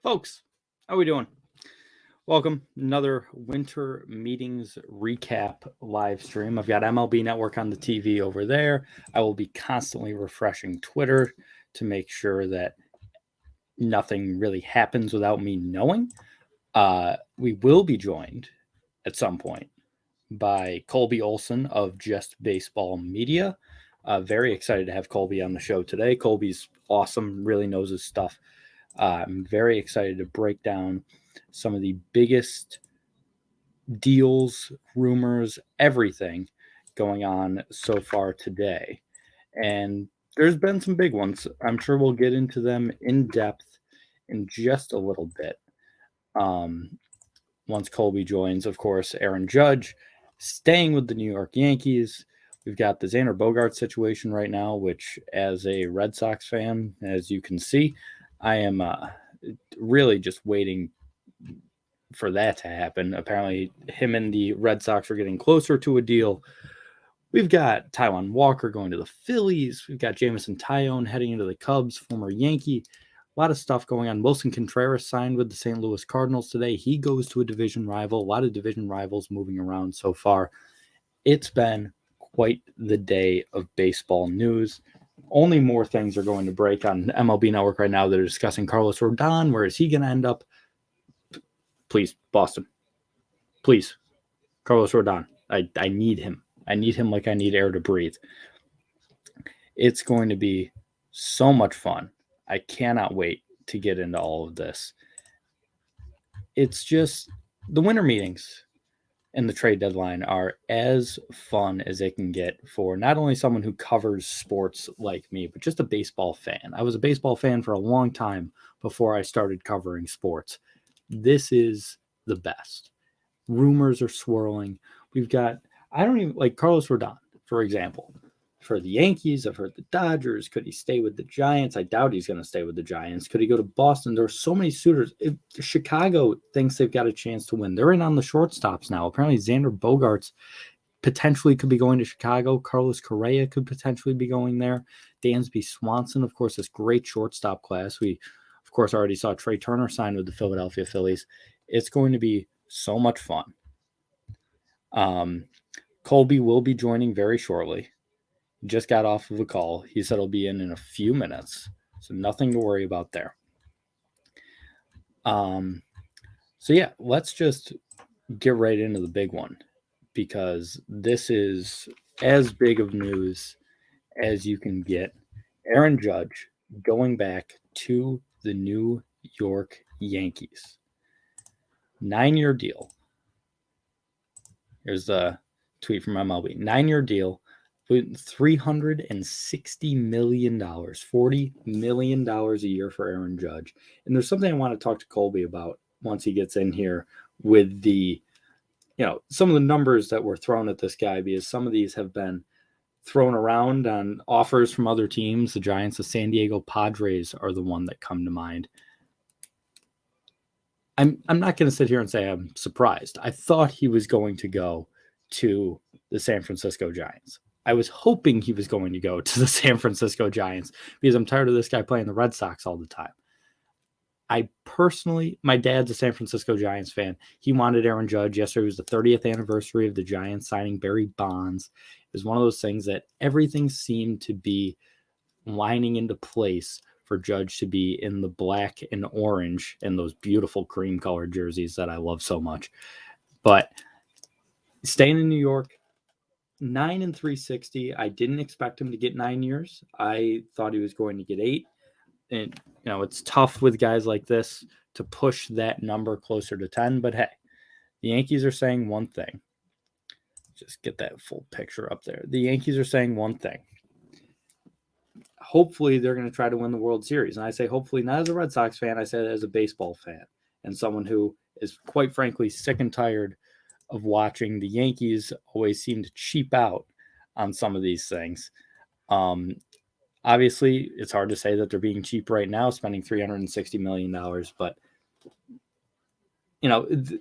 Folks, how are we doing? Welcome. Another Winter Meetings recap live stream. I've got MLB Network on the TV over there. I will be constantly refreshing Twitter to make sure that nothing really happens without me knowing. We will be joined at some point by Colby Olson of Just Baseball Media. Very excited to have Colby on the show today. Colby's awesome, really knows his stuff. I'm very excited to break down some of the biggest deals, rumors, everything going on so far today. And there's been some big ones. I'm sure we'll get into them in depth in just a little bit. Once Colby joins, of course, Aaron Judge staying with the New York Yankees. We've got the Xander Bogaerts situation right now, which as a Red Sox fan, as you can see, I am really just waiting for that to happen. Apparently, him and the Red Sox are getting closer to a deal. We've got Taijuan Walker going to the Phillies. We've got Jameson Taillon heading into the Cubs, former Yankee. A lot of stuff going on. Wilson Contreras signed with the St. Louis Cardinals today. He goes to a division rival. A lot of division rivals moving around so far. It's been quite the day of baseball news. Only more things are going to break on MLB Network right now. They're discussing Carlos Rodon. Where is he going to end up? Please, Boston. Please, Carlos Rodon. I need him. I need him like I need air to breathe. It's going to be so much fun. I cannot wait to get into all of this. It's just the winter meetings and the trade deadline are as fun as it can get for not only someone who covers sports like me, but just a baseball fan. I was a baseball fan for a long time before I started covering sports. This is the best. Rumors are swirling. We've got, I don't even like Carlos Rodon, for example. For the Yankees, I've heard the Dodgers. Could he stay with the Giants? I doubt he's going to stay with the Giants. Could he go to Boston? There are so many suitors. Chicago thinks they've got a chance to win. They're in on the shortstops now. Apparently, Xander Bogaerts potentially could be going to Chicago. Carlos Correa could potentially be going there. Dansby Swanson, of course, this great shortstop class. We, of course, already saw Trey Turner sign with the Philadelphia Phillies. It's going to be so much fun. Colby will be joining very shortly. Just got off of a call. He said he'll be in a few minutes, so nothing to worry about there. So yeah, let's just get right into the big one because this is as big of news as you can get. Aaron Judge going back to the New York Yankees. 9-year deal. Here's the tweet from MLB. 9-year deal. $360 million, $40 million a year for Aaron Judge. And there's something I want to talk to Colby about once he gets in here with the, some of the numbers that were thrown at this guy, because some of these have been thrown around on offers from other teams. The Giants, the San Diego Padres are the one that come to mind. I'm not going to sit here and say I'm surprised. I thought he was going to go to the San Francisco Giants. I was hoping he was going to go to the San Francisco Giants because I'm tired of this guy playing the Red Sox all the time. My dad's a San Francisco Giants fan. He wanted Aaron Judge. Yesterday was the 30th anniversary of the Giants signing Barry Bonds. It was one of those things that everything seemed to be lining into place for Judge to be in the black and orange and those beautiful cream colored jerseys that I love so much. But staying in New York, 9 and 360. I didn't expect him to get 9 years. I thought he was going to get 8. And, it's tough with guys like this to push that number closer to 10. But hey, the Yankees are saying one thing. Just get that full picture up there. The Yankees are saying one thing. Hopefully they're going to try to win the World Series. And I say hopefully not as a Red Sox fan. I say it as a baseball fan and someone who is quite frankly sick and tired of watching the Yankees always seem to cheap out on some of these things. Obviously, it's hard to say that they're being cheap right now, spending $360 million, but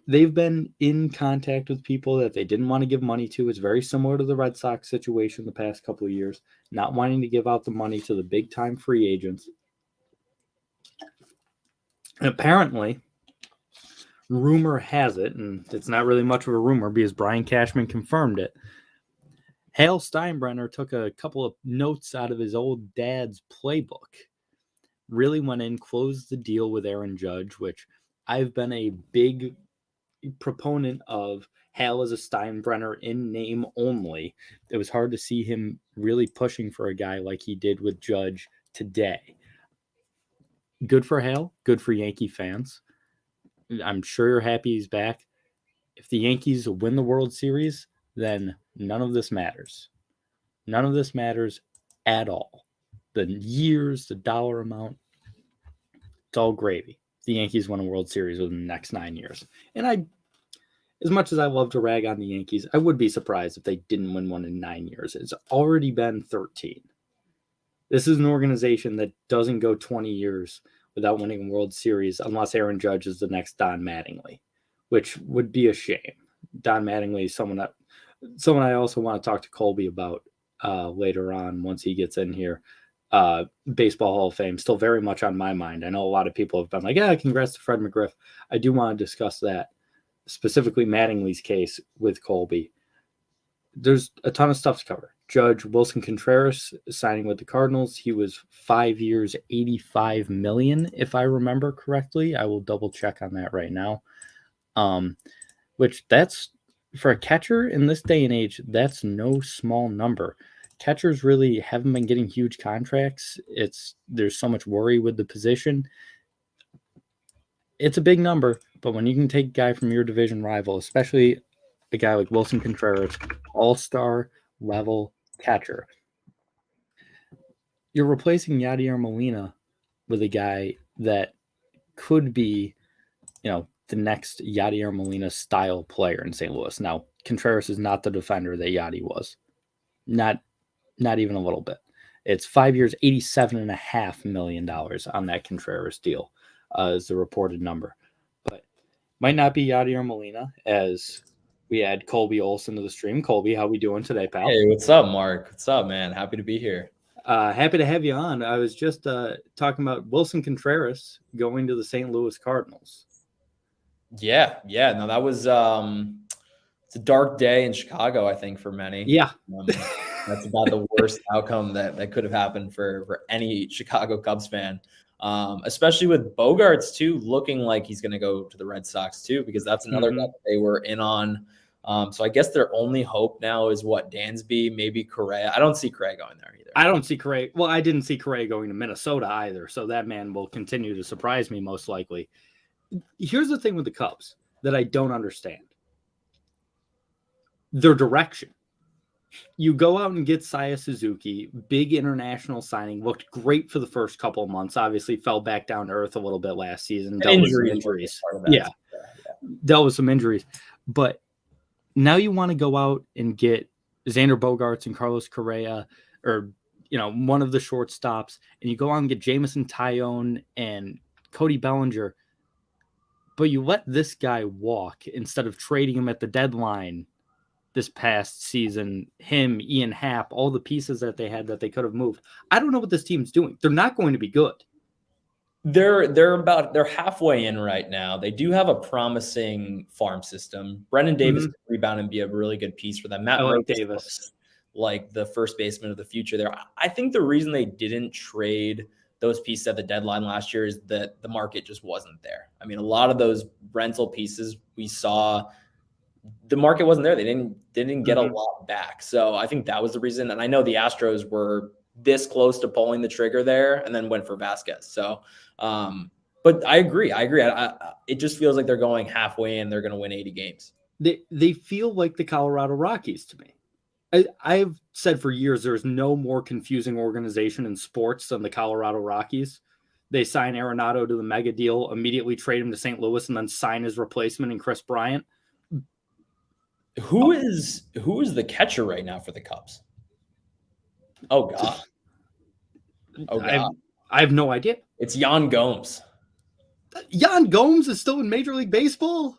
they've been in contact with people that they didn't want to give money to. It's very similar to the Red Sox situation the past couple of years, not wanting to give out the money to the big-time free agents. And apparently, rumor has it, and it's not really much of a rumor because Brian Cashman confirmed it, Hale Steinbrenner took a couple of notes out of his old dad's playbook, really went in, closed the deal with Aaron Judge, which I've been a big proponent of. Hale as a Steinbrenner in name only. It was hard to see him really pushing for a guy like he did with Judge today. Good for Hale, good for Yankee fans. I'm sure you're happy he's back. If the Yankees win the World Series, then none of this matters. None of this matters at all. The years, the dollar amount, it's all gravy. The Yankees win a World Series within the next 9 years. And as much as I love to rag on the Yankees, I would be surprised if they didn't win one in 9 years. It's already been 13. This is an organization that doesn't go 20 years without winning a World Series unless Aaron Judge is the next Don Mattingly, which would be a shame. Don Mattingly is someone I also want to talk to Colby about later on once he gets in here. Baseball Hall of Fame, still very much on my mind. I know a lot of people have been like, yeah, congrats to Fred McGriff. I do want to discuss that, specifically Mattingly's case with Colby. There's a ton of stuff to cover. Judge Wilson Contreras signing with the Cardinals. He was 5 years, $85 million, if I remember correctly. I will double check on that right now. Which that's, for a catcher in this day and age, that's no small number. Catchers really haven't been getting huge contracts. There's so much worry with the position. It's a big number, but when you can take a guy from your division rival, especially a guy like Wilson Contreras, all-star level catcher, you're replacing Yadier Molina with a guy that could be, the next Yadier Molina style player in St. Louis. Now, Contreras is not the defender that Yadi was. Not even a little bit. It's 5 years, $87.5 million on that Contreras deal, is the reported number. But might not be Yadier Molina, as we add Colby Olson to the stream. Colby, how we doing today, pal? Hey, what's up, Mark? What's up, man? Happy to be here. Happy to have you on. I was just talking about Wilson Contreras going to the St. Louis Cardinals. Yeah. No, that was it's a dark day in Chicago, I think, for many. Yeah. That's about the worst outcome that could have happened for any Chicago Cubs fan, especially with Bogaerts, too, looking like he's going to go to the Red Sox, too, because that's another guy that they were in on. So I guess their only hope now is Dansby, maybe Correa. I don't see Correa going there either. I don't see Correa. Well, I didn't see Correa going to Minnesota either, so that man will continue to surprise me most likely. Here's the thing with the Cubs that I don't understand. Their direction. You go out and get Seiya Suzuki, big international signing, looked great for the first couple of months, obviously fell back down to earth a little bit last season. Dealt with some injuries. Yeah. Dealt with some injuries. But now you want to go out and get Xander Bogaerts and Carlos Correa, or, one of the shortstops, and you go out and get Jamison Tyone and Cody Bellinger, but you let this guy walk instead of trading him at the deadline this past season, him, Ian Happ, all the pieces that they had that they could have moved. I don't know what this team's doing. They're not going to be good. They're halfway in right now. They do have a promising farm system. Brendan Davis can rebound and be a really good piece for them. Matt Davis, like the first baseman of the future there. I think the reason they didn't trade those pieces at the deadline last year is that the market just wasn't there. I mean, a lot of those rental pieces we saw, the market wasn't there. They didn't get a lot back. So I think that was the reason. And I know the Astros were this close to pulling the trigger there and then went for Vasquez. So, but I agree. It just feels like they're going halfway and they're going to win 80 games. They feel like the Colorado Rockies to me. I've said for years, there's no more confusing organization in sports than the Colorado Rockies. They sign Arenado to the mega deal, immediately trade him to St. Louis, and then sign his replacement in Chris Bryant. Who is the catcher right now for the Cubs? Oh God. I have no idea. It's Yan Gomes. Yan Gomes is still in Major League Baseball?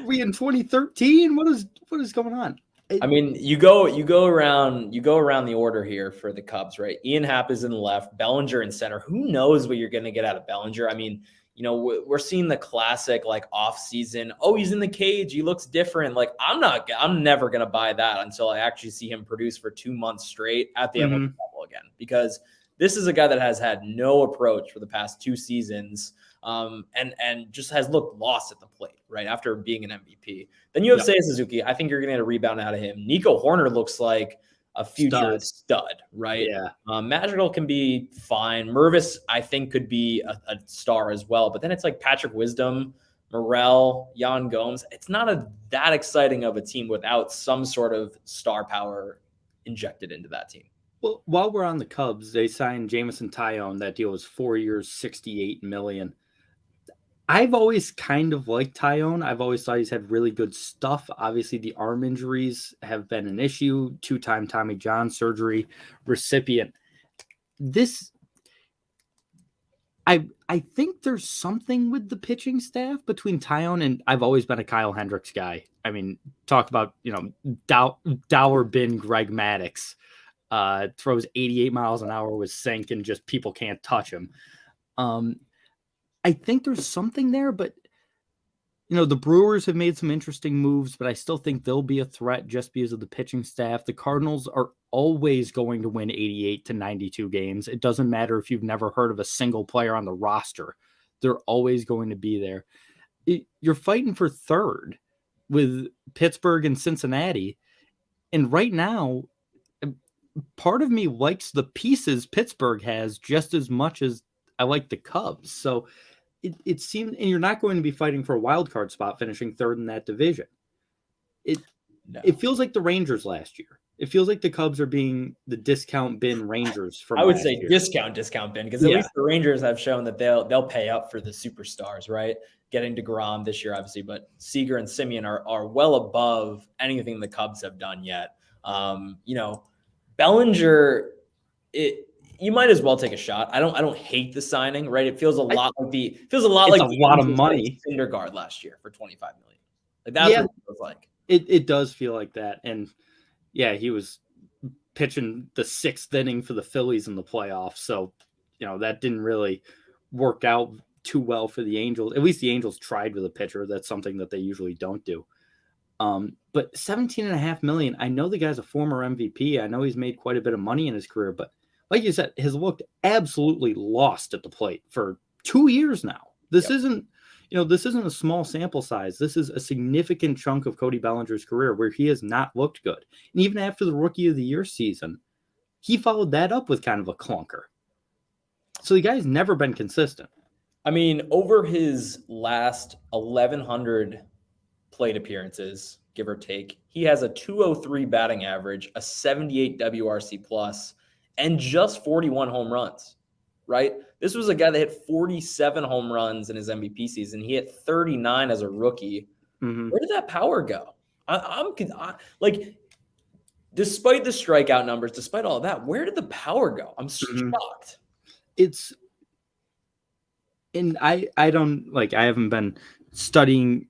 We in 2013? What is going on? I mean, you go around the order here for the Cubs, right? Ian Happ is in the left, Bellinger in center. Who knows what you're going to get out of Bellinger? I mean, we're seeing the classic like off season. Oh, he's in the cage. He looks different. Like I'm never going to buy that until I actually see him produce for 2 months straight at the MLB level again, because this is a guy that has had no approach for the past 2 seasons. And just has looked lost at the plate, right, after being an MVP. Then you have Seiya Suzuki. I think you're going to get a rebound out of him. Nico Horner looks like a future stud, right? Yeah. Madrigal can be fine. Mervis, I think, could be a star as well. But then it's like Patrick Wisdom, Morel, Yan Gomes. It's not that exciting of a team without some sort of star power injected into that team. Well, while we're on the Cubs, they signed Jameson Taillon. That deal was 4 years, $68 million. I've always kind of liked Taillon. I've always thought he's had really good stuff. Obviously, the arm injuries have been an issue. 2-time Tommy John surgery recipient. I think there's something with the pitching staff between Taillon and I've always been a Kyle Hendricks guy. I mean, talk about, dollar bin Greg Maddux. Throws 88 miles an hour with sink and just people can't touch him. I think there's something there, but the Brewers have made some interesting moves, but I still think they'll be a threat just because of the pitching staff. The Cardinals are always going to win 88 to 92 games. It doesn't matter if you've never heard of a single player on the roster. They're always going to be there. You're fighting for third with Pittsburgh and Cincinnati. And right now, part of me likes the pieces Pittsburgh has just as much as I like the Cubs. So it seemed, and you're not going to be fighting for a wild card spot finishing third in that division. It feels like the Rangers last year. It feels like the Cubs are being the discount bin Rangers from I would say year. discount bin, because at least the Rangers have shown that they'll pay up for the superstars, right? Getting DeGrom this year, obviously, but Seager and Simeon are well above anything the Cubs have done yet. Bellinger, you might as well take a shot. I don't hate the signing, right? It feels a lot like a lot of money. Syndergaard last year for $25 million. Like that's what it feels like. It does feel like that, and he was pitching the 6th inning for the Phillies in the playoffs, so that didn't really work out too well for the Angels. At least the Angels tried with a pitcher. That's something that they usually don't do. But $17.5 million. I know the guy's a former MVP. I know he's made quite a bit of money in his career, but like you said, has looked absolutely lost at the plate for 2 years now. This isn't a small sample size. This is a significant chunk of Cody Bellinger's career where he has not looked good. And even after the Rookie of the Year season, he followed that up with kind of a clunker. So the guy's never been consistent. I mean, over his last 1,100 plate appearances, give or take, he has a 203 batting average, a 78 WRC plus, and just 41 home runs, right? This was a guy that hit 47 home runs in his MVP season. He hit 39 as a rookie. Mm-hmm. Where did that power go? Despite the strikeout numbers, despite all of that, where did the power go? I'm shocked. I haven't been studying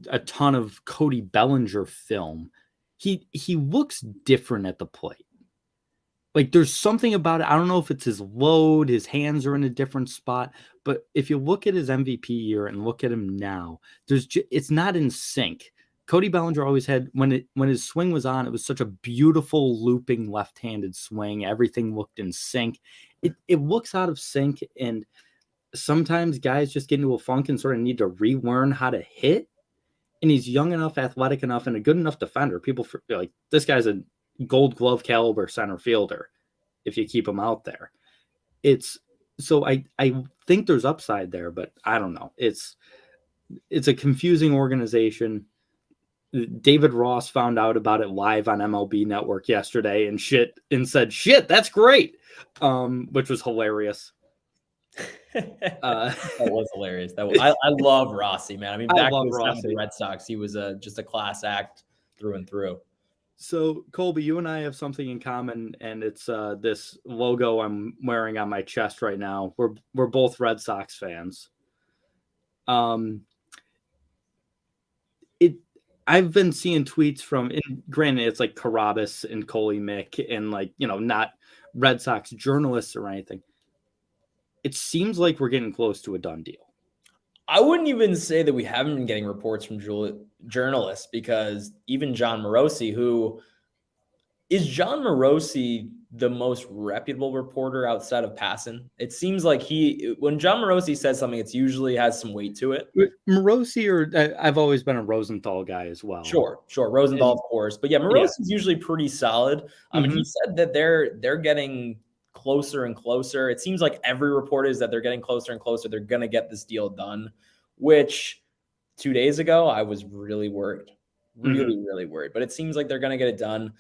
a ton of Cody Bellinger film. He looks different at the plate. Like there's something about it. I don't know if it's his load, his hands are in a different spot, but if you look at his MVP year and look at him now, it's not in sync. Cody Bellinger always had, when his swing was on, it was such a beautiful looping left-handed swing. Everything looked in sync. It looks out of sync, and sometimes guys just get into a funk and sort of need to relearn how to hit. And he's young enough, athletic enough, and a good enough defender. People like, this guy's a Gold Glove caliber center fielder if you keep him out there. So I think there's upside there, but I don't know. It's a confusing organization. David Ross found out about it live on MLB Network yesterday and said, that's great. Which was hilarious. That was hilarious. I love Rossi, man. I mean, back when the Red Sox, he was just a class act through and through. So, Colby, you and I have something in common, and it's this logo I'm wearing on my chest right now. We're both Red Sox fans. I've been seeing tweets from, and granted, it's like Carabas and Coley Mick and like, not Red Sox journalists or anything. It seems like we're getting close to a done deal. I wouldn't even say that we haven't been getting reports from journalists, because even John Morosi, who is John Morosi the most reputable reporter outside of Passan? It seems like when John Morosi says something, it's usually has some weight to it. Morosi, or I've always been a Rosenthal guy as well. Sure. Rosenthal, of course. But yeah, Morosi's usually pretty solid. And he said that they're getting closer and closer. It seems like every report is that they're getting closer and closer. They're going to get this deal done, which 2 days ago, I was really worried. Really worried. But it seems like they're going to get it done.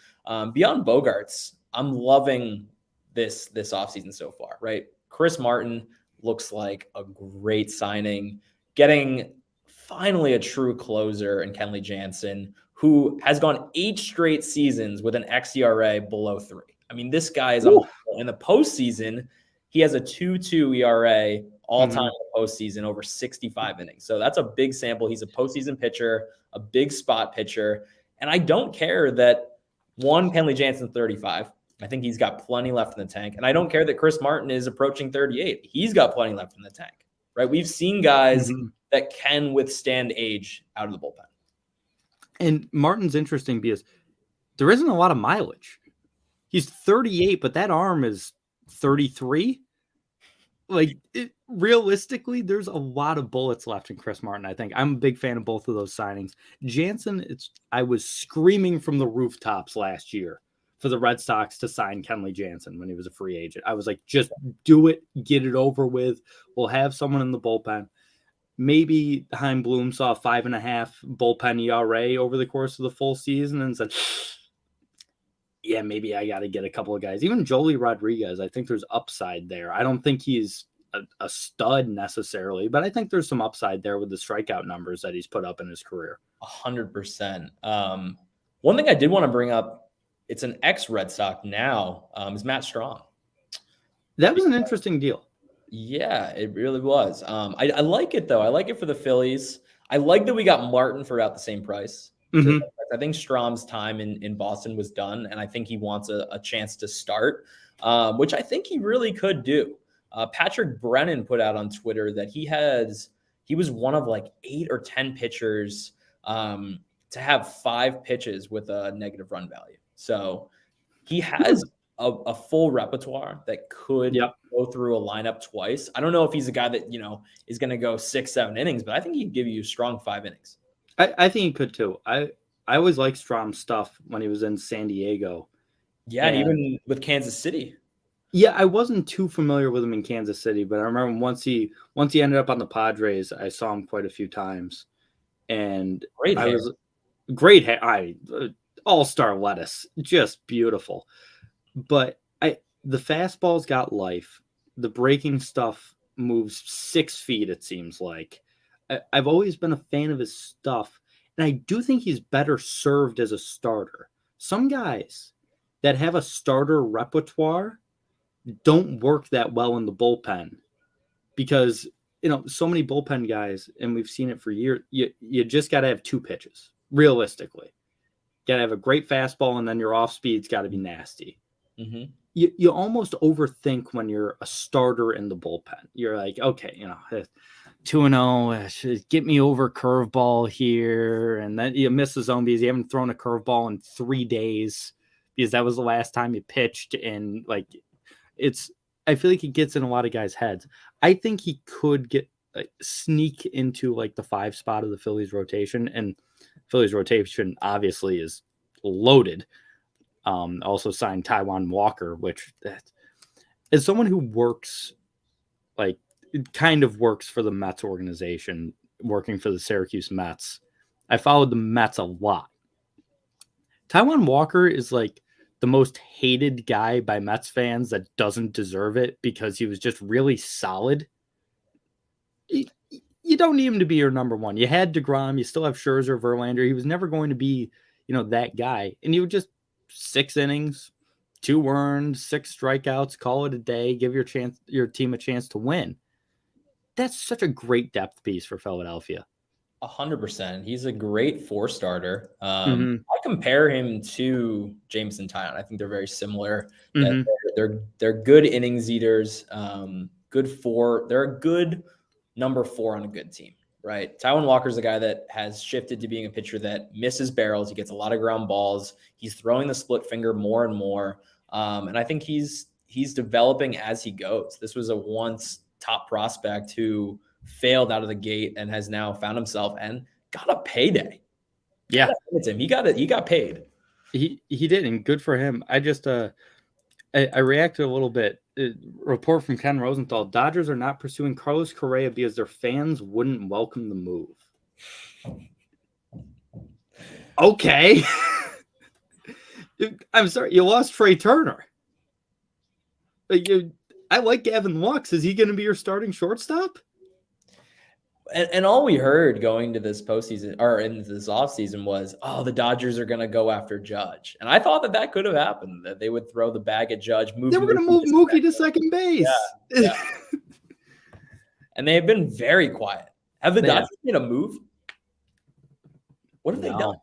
Beyond Bogarts, I'm loving this offseason so far, right? Chris Martin looks like a great signing, getting finally a true closer in Kenley Jansen, who has gone 8 straight seasons with an xERA below 3. I mean, this guy is in the postseason. He has a 2.2 ERA all time in the postseason, over 65 innings. So that's a big sample. He's a postseason pitcher, a big spot pitcher. And I don't care that Kenley Jansen's 35. I think he's got plenty left in the tank. And I don't care that Chris Martin is approaching 38. He's got plenty left in the tank, right? We've seen guys that can withstand age out of the bullpen. And Martin's interesting because there isn't a lot of mileage. He's 38, but that arm is 33. Like, realistically, there's a lot of bullets left in Chris Martin, I think. I'm a big fan of both of those signings. Jansen, I was screaming from the rooftops last year for the Red Sox to sign Kenley Jansen when he was a free agent. I was like, just do it, get it over with. We'll have someone in the bullpen. Maybe Chaim Bloom saw a 5.5 bullpen ERA over the course of the full season and said, yeah, maybe I got to get a couple of guys. Even Joely Rodriguez, I think there's upside there. I don't think he's a stud necessarily, but I think there's some upside there with the strikeout numbers that he's put up in his career. 100%. One thing I did want to bring up, it's an ex-Red Sox now, is Matt Strong. That was an interesting deal. Yeah, it really was. I like it, though. I like it for the Phillies. I like that we got Martin for about the same price. I think Strom's time in Boston was done, and I think he wants a chance to start, which I think he really could do. Patrick Brennan put out on Twitter that he was one of like 8 or 10 pitchers to have 5 pitches with a negative run value. So he has a full repertoire that could go through a lineup twice. I don't know if he's a guy that, is going to go 6-7 innings, but I think he'd give you strong 5 innings. I think he could too. I always liked Strom's stuff when he was in San Diego. Yeah, and even with Kansas City. Yeah, I wasn't too familiar with him in Kansas City, but I remember once he ended up on the Padres, I saw him quite a few times. And great hair. All-star lettuce, just beautiful. But the fastball's got life. The breaking stuff moves 6 feet, it seems like. I've always been a fan of his stuff, and I do think he's better served as a starter. Some guys that have a starter repertoire don't work that well in the bullpen because, so many bullpen guys, and we've seen it for years, you just got to have 2 pitches, realistically. Got to have a great fastball, and then your off speed's got to be nasty. You almost overthink when you're a starter in the bullpen. You're like, okay, 2-0, get me over curveball here. And then you miss the zone because you haven't thrown a curveball in 3 days because that was the last time you pitched. And I feel like he gets in a lot of guys' heads. I think he could sneak into like the 5 spot of the Phillies rotation. And Phillies rotation obviously is loaded. Also signed Taijuan Walker, which as someone who works it kind of works for the Mets organization, working for the Syracuse Mets. I followed the Mets a lot. Taijuan Walker is like the most hated guy by Mets fans that doesn't deserve it because he was just really solid. You don't need him to be your number one. You had DeGrom, you still have Scherzer, Verlander. He was never going to be, that guy. And you would just 6 innings, 2 earned, 6 strikeouts, call it a day, give your team a chance to win. That's such a great depth piece for Philadelphia. 100%. He's a great 4-starter. Mm-hmm. I compare him to Jameson Taillon. I think they're very similar. That Mm-hmm. they're good innings eaters. Good 4. They're a good number 4 on a good team, right? Taijuan Walker's a guy that has shifted to being a pitcher that misses barrels. He gets a lot of ground balls. He's throwing the split finger more and more. And I think he's developing as he goes. This was a once top prospect who failed out of the gate and has now found himself and got a payday. Yeah, Him. He got paid. he did, and good for him. I just I reacted a little bit. Report from Ken Rosenthal: Dodgers are not pursuing Carlos Correa because their fans wouldn't welcome the move. Okay. I'm sorry, you lost Trey Turner. I like Gavin Lux. Is he going to be your starting shortstop? And all we heard going to this postseason or in this offseason was, oh, the Dodgers are going to go after Judge. And I thought that could have happened, that they would throw the bag at Judge. They were going to move Mookie to second base. Yeah. And they have been very quiet. Have the Dodgers made a move? What have they done?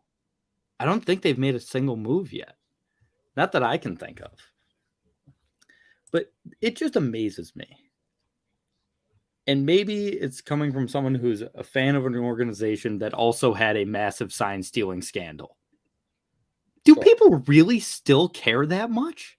I don't think they've made a single move yet. Not that I can think of. But it just amazes me. And maybe it's coming from someone who's a fan of an organization that also had a massive sign stealing scandal. Do people really still care that much?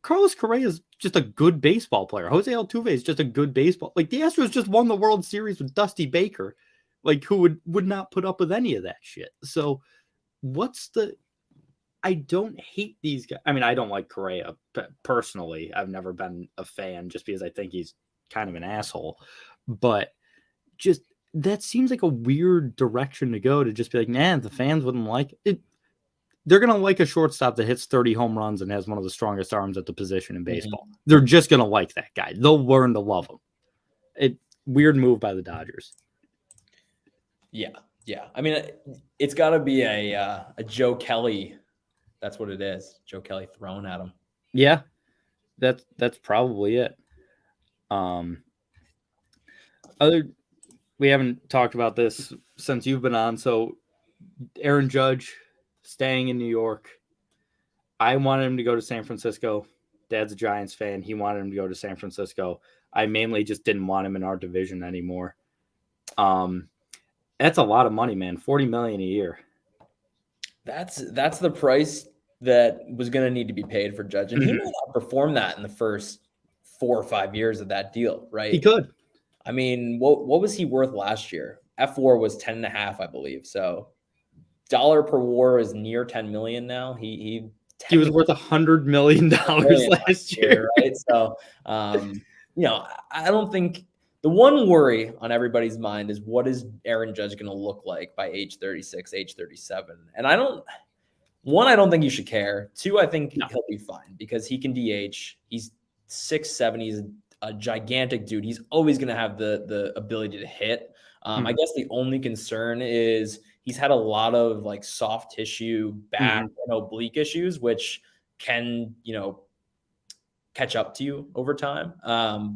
Carlos Correa is just a good baseball player. Jose Altuve is just a good baseball. Like, the Astros just won the World Series with Dusty Baker, like, who would not put up with any of that shit. So I don't hate these guys. I mean, I don't like Correa personally. I've never been a fan just because I think he's kind of an asshole. But just that seems like a weird direction to go, to just be like, nah, the fans wouldn't like it. They're going to like a shortstop that hits 30 home runs and has one of the strongest arms at the position in baseball. Mm-hmm. They're just going to like that guy. They'll learn to love him. Weird move by the Dodgers. Yeah. I mean, it's got to be a Joe Kelly. That's what it is. Joe Kelly thrown at him. Yeah, that's probably it. We haven't talked about this since you've been on. So Aaron Judge staying in New York. I wanted him to go to San Francisco. Dad's a Giants fan. He wanted him to go to San Francisco. I mainly just didn't want him in our division anymore. That's a lot of money, man. $40 million a year. That's the price that was going to need to be paid for Judge. And he may not perform that in the first 4 or 5 years of that deal, right? He could. I mean, what was he worth last year? F4 was 10.5, I believe. So dollar per WAR is near 10 million now. He was worth $100 million last year, right? So, I don't think the one worry on everybody's mind is, what is Aaron Judge going to look like by age 36, age 37? And I don't think you should care. 2, I think he'll be fine because he can DH. He's 6'7". He's a gigantic dude. He's always going to have the ability to hit. I guess the only concern is he's had a lot of like soft tissue, back and oblique issues, which can, catch up to you over time.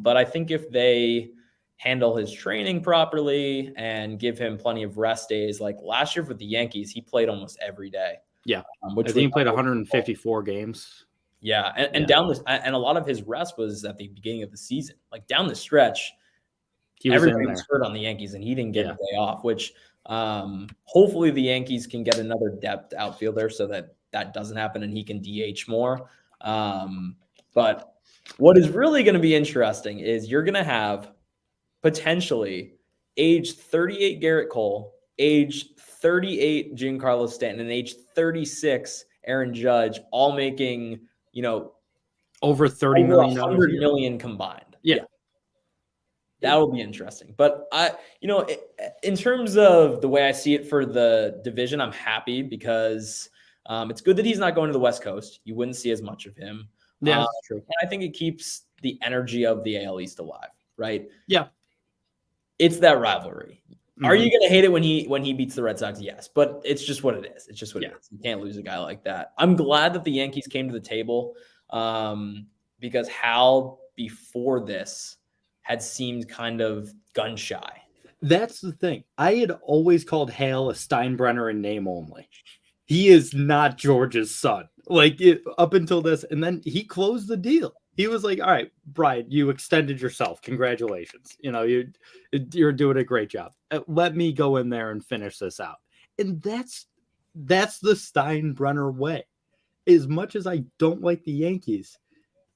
But I think if they handle his training properly and give him plenty of rest days, like last year with the Yankees, he played almost every day. Yeah. I think he played 154 games. Yeah. And down this, and a lot of his rest was at the beginning of the season. Like down the stretch, everybody was hurt on the Yankees and he didn't get a day off, which hopefully the Yankees can get another depth outfielder so that doesn't happen and he can DH more. But what is really going to be interesting is you're going to have potentially age 38 Garrett Cole, age 38 Giancarlo Stanton, and age 36 Aaron Judge, all making, over $30 million, $100 million combined. Yeah. That will be interesting. But in terms of the way I see it for the division, I'm happy because it's good that he's not going to the West Coast. You wouldn't see as much of him. Yeah, that's true. And I think it keeps the energy of the AL East alive, right? Yeah. It's that rivalry. Mm-hmm. Are you going to hate it when he beats the Red Sox? Yes, but it's just what it is. It's just what it is. You can't lose a guy like that. I'm glad that the Yankees came to the table because Hal before this had seemed kind of gun shy. That's the thing. I had always called Hale a Steinbrenner in name only. He is not George's son. Like up until this, and then he closed the deal. He was like, "All right, Brian, you extended yourself. Congratulations. You're doing a great job. Let me go in there and finish this out." And that's the Steinbrenner way. As much as I don't like the Yankees,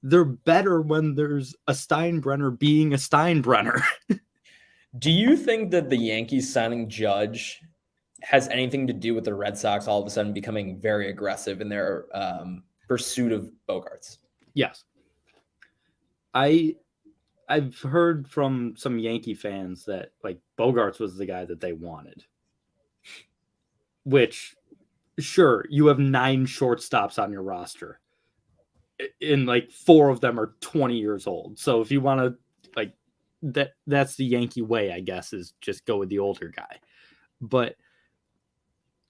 they're better when there's a Steinbrenner being a Steinbrenner. Do you think that the Yankees signing Judge has anything to do with the Red Sox all of a sudden becoming very aggressive in their pursuit of Bogaerts? Yes. I've heard from some Yankee fans that like Bogaerts was the guy that they wanted. Which, sure, you have 9 shortstops on your roster. And like 4 of them are 20 years old. So if you want to like that's the Yankee way, I guess, is just go with the older guy. But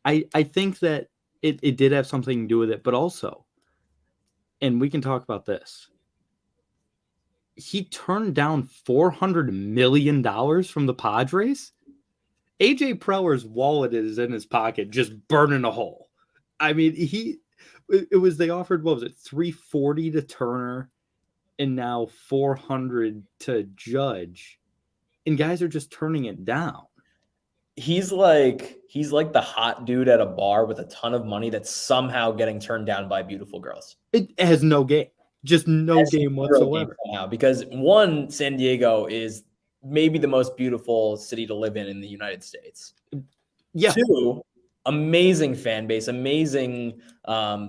I think that it did have something to do with it, but also, and we can talk about this, he turned down $400 million from the Padres. AJ Preller's wallet is in his pocket, just burning a hole. I mean, they offered, what was it, $340 to Turner and now $400 to Judge, and guys are just turning it down. He's like the hot dude at a bar with a ton of money that's somehow getting turned down by beautiful girls. It has no game. Just no game whatsoever. Somehow, because one, San Diego is maybe the most beautiful city to live in the United States. Yeah. 2, amazing fan base, amazing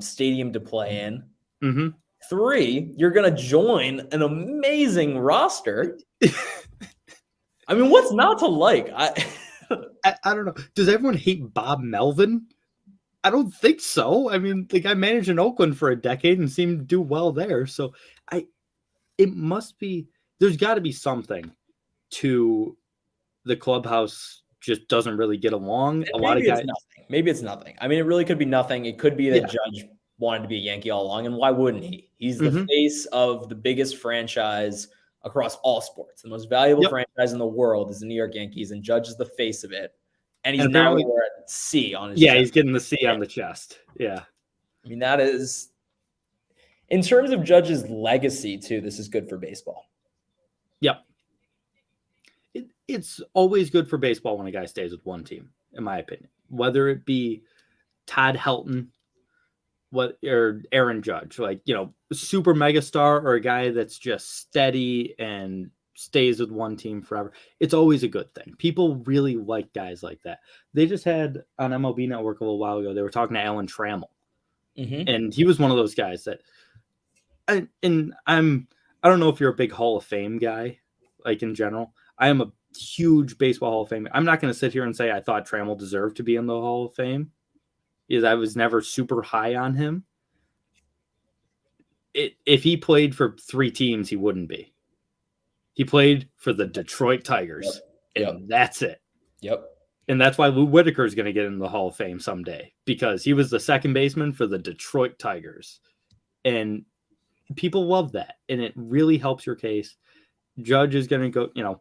stadium to play in. Mm-hmm. 3, you're going to join an amazing roster. I mean, what's not to like? I don't know. Does everyone hate Bob Melvin? I don't think so. I mean, the guy managed in Oakland for a decade and seemed to do well there. So it must be, there's got to be something to the clubhouse just doesn't really get along. Maybe it's nothing. I mean, it really could be nothing. It could be that Judge wanted to be a Yankee all along, and why wouldn't he? He's the face of the biggest franchise across all sports. The most valuable franchise in the world is the New York Yankees, and Judge is the face of it. And he's now wearing a C on his chest. Yeah, he's getting the C on the chest. Yeah. I mean, that is, in terms of Judge's legacy, too, this is good for baseball. Yep. It's always good for baseball when a guy stays with one team, in my opinion. Whether it be Todd Helton, or Aaron Judge, like, super megastar, or a guy that's just steady and stays with one team forever. It's always a good thing. People really like guys like that. They just had on MLB Network a little while ago, they were talking to Alan Trammell. And he was one of those guys that, I don't know if you're a big Hall of Fame guy, like in general. I am a huge baseball Hall of Fame. I'm not going to sit here and say I thought Trammell deserved to be in the Hall of Fame, because I was never super high on him. If he played for 3 teams, he wouldn't be. He played for the Detroit Tigers, and that's it. Yep. And that's why Lou Whitaker is going to get in the Hall of Fame someday, because he was the second baseman for the Detroit Tigers. And people love that, and it really helps your case. Judge is going to go,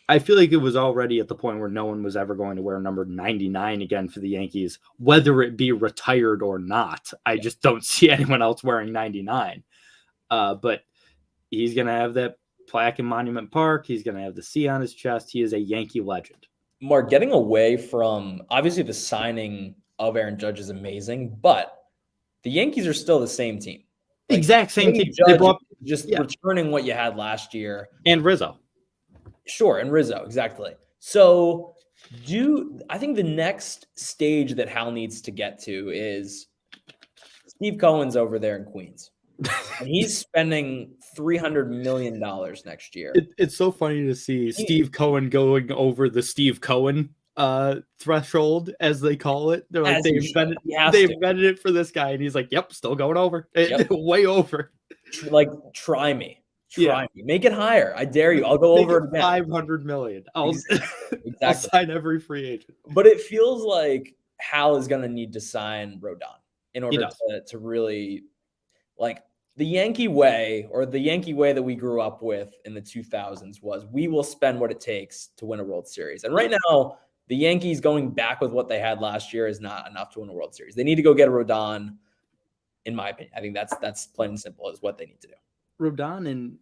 I feel like it was already at the point where no one was ever going to wear number 99 again for the Yankees, whether it be retired or not. I just don't see anyone else wearing 99. But he's going to have that plaque in Monument Park. He's going to have the C on his chest. He is a Yankee legend. Mark, getting away from, obviously the signing of Aaron Judge is amazing, but the Yankees are still the same team. Exact same team. Judge, they brought, returning what you had last year. And Rizzo. Sure, and Rizzo, exactly. So I think the next stage that Hal needs to get to is Steve Cohen's over there in Queens. And he's spending $300 million next year. It's so funny to see Steve Cohen going over the Steve Cohen threshold, as they call it. They're like, they invented it for this guy, and he's like, yep, still going over. Way over. Like, try me. Try me. Make it higher. I dare you. I'll go over it again. $500 million. I'll sign every free agent. But it feels like Hal is going to need to sign Rodon in order to really, like, the Yankee way, or the Yankee way that we grew up with in the 2000s, was we will spend what it takes to win a World Series. And right now, the Yankees going back with what they had last year is not enough to win a World Series. They need to go get a Rodon, in my opinion. I think that's plain and simple is what they need to do. Rodon, and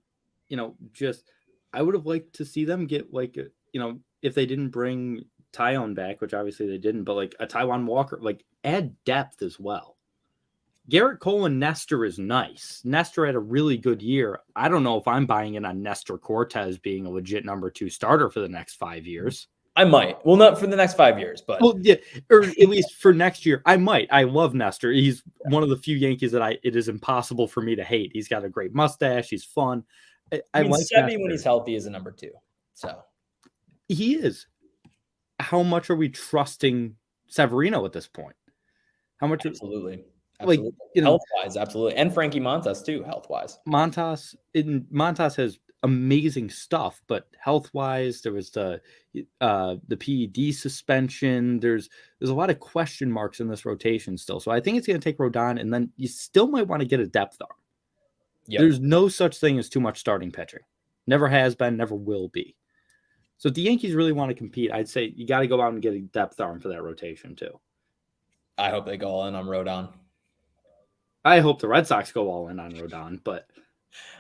I would have liked to see them get if they didn't bring Tyon back, which obviously they didn't, but like a Taiwan Walker, like add depth as well. Garrett Cole and Nestor is nice. Nestor had a really good year. I don't know if I'm buying in on Nestor Cortez being a legit number 2 starter for the next 5 years. I might. Well, not for the next 5 years, but or at least for next year. I might. I love Nestor. He's one of the few Yankees that it is impossible for me to hate. He's got a great mustache. He's fun. I like Sevy when he's healthy is a number 2. So he is. How much are we trusting Severino at this point? How much? Absolutely. Health-wise, absolutely. And Frankie Montas too, health-wise. Montas has amazing stuff, but health-wise, there was the PED suspension. There's a lot of question marks in this rotation still. So I think it's going to take Rodon, and then you still might want to get a depth arm. Yep. There's no such thing as too much starting pitching. Never has been, never will be. So if the Yankees really want to compete, I'd say you got to go out and get a depth arm for that rotation too. I hope they go all in on Rodon. I hope the Red Sox go all in on Rodon, but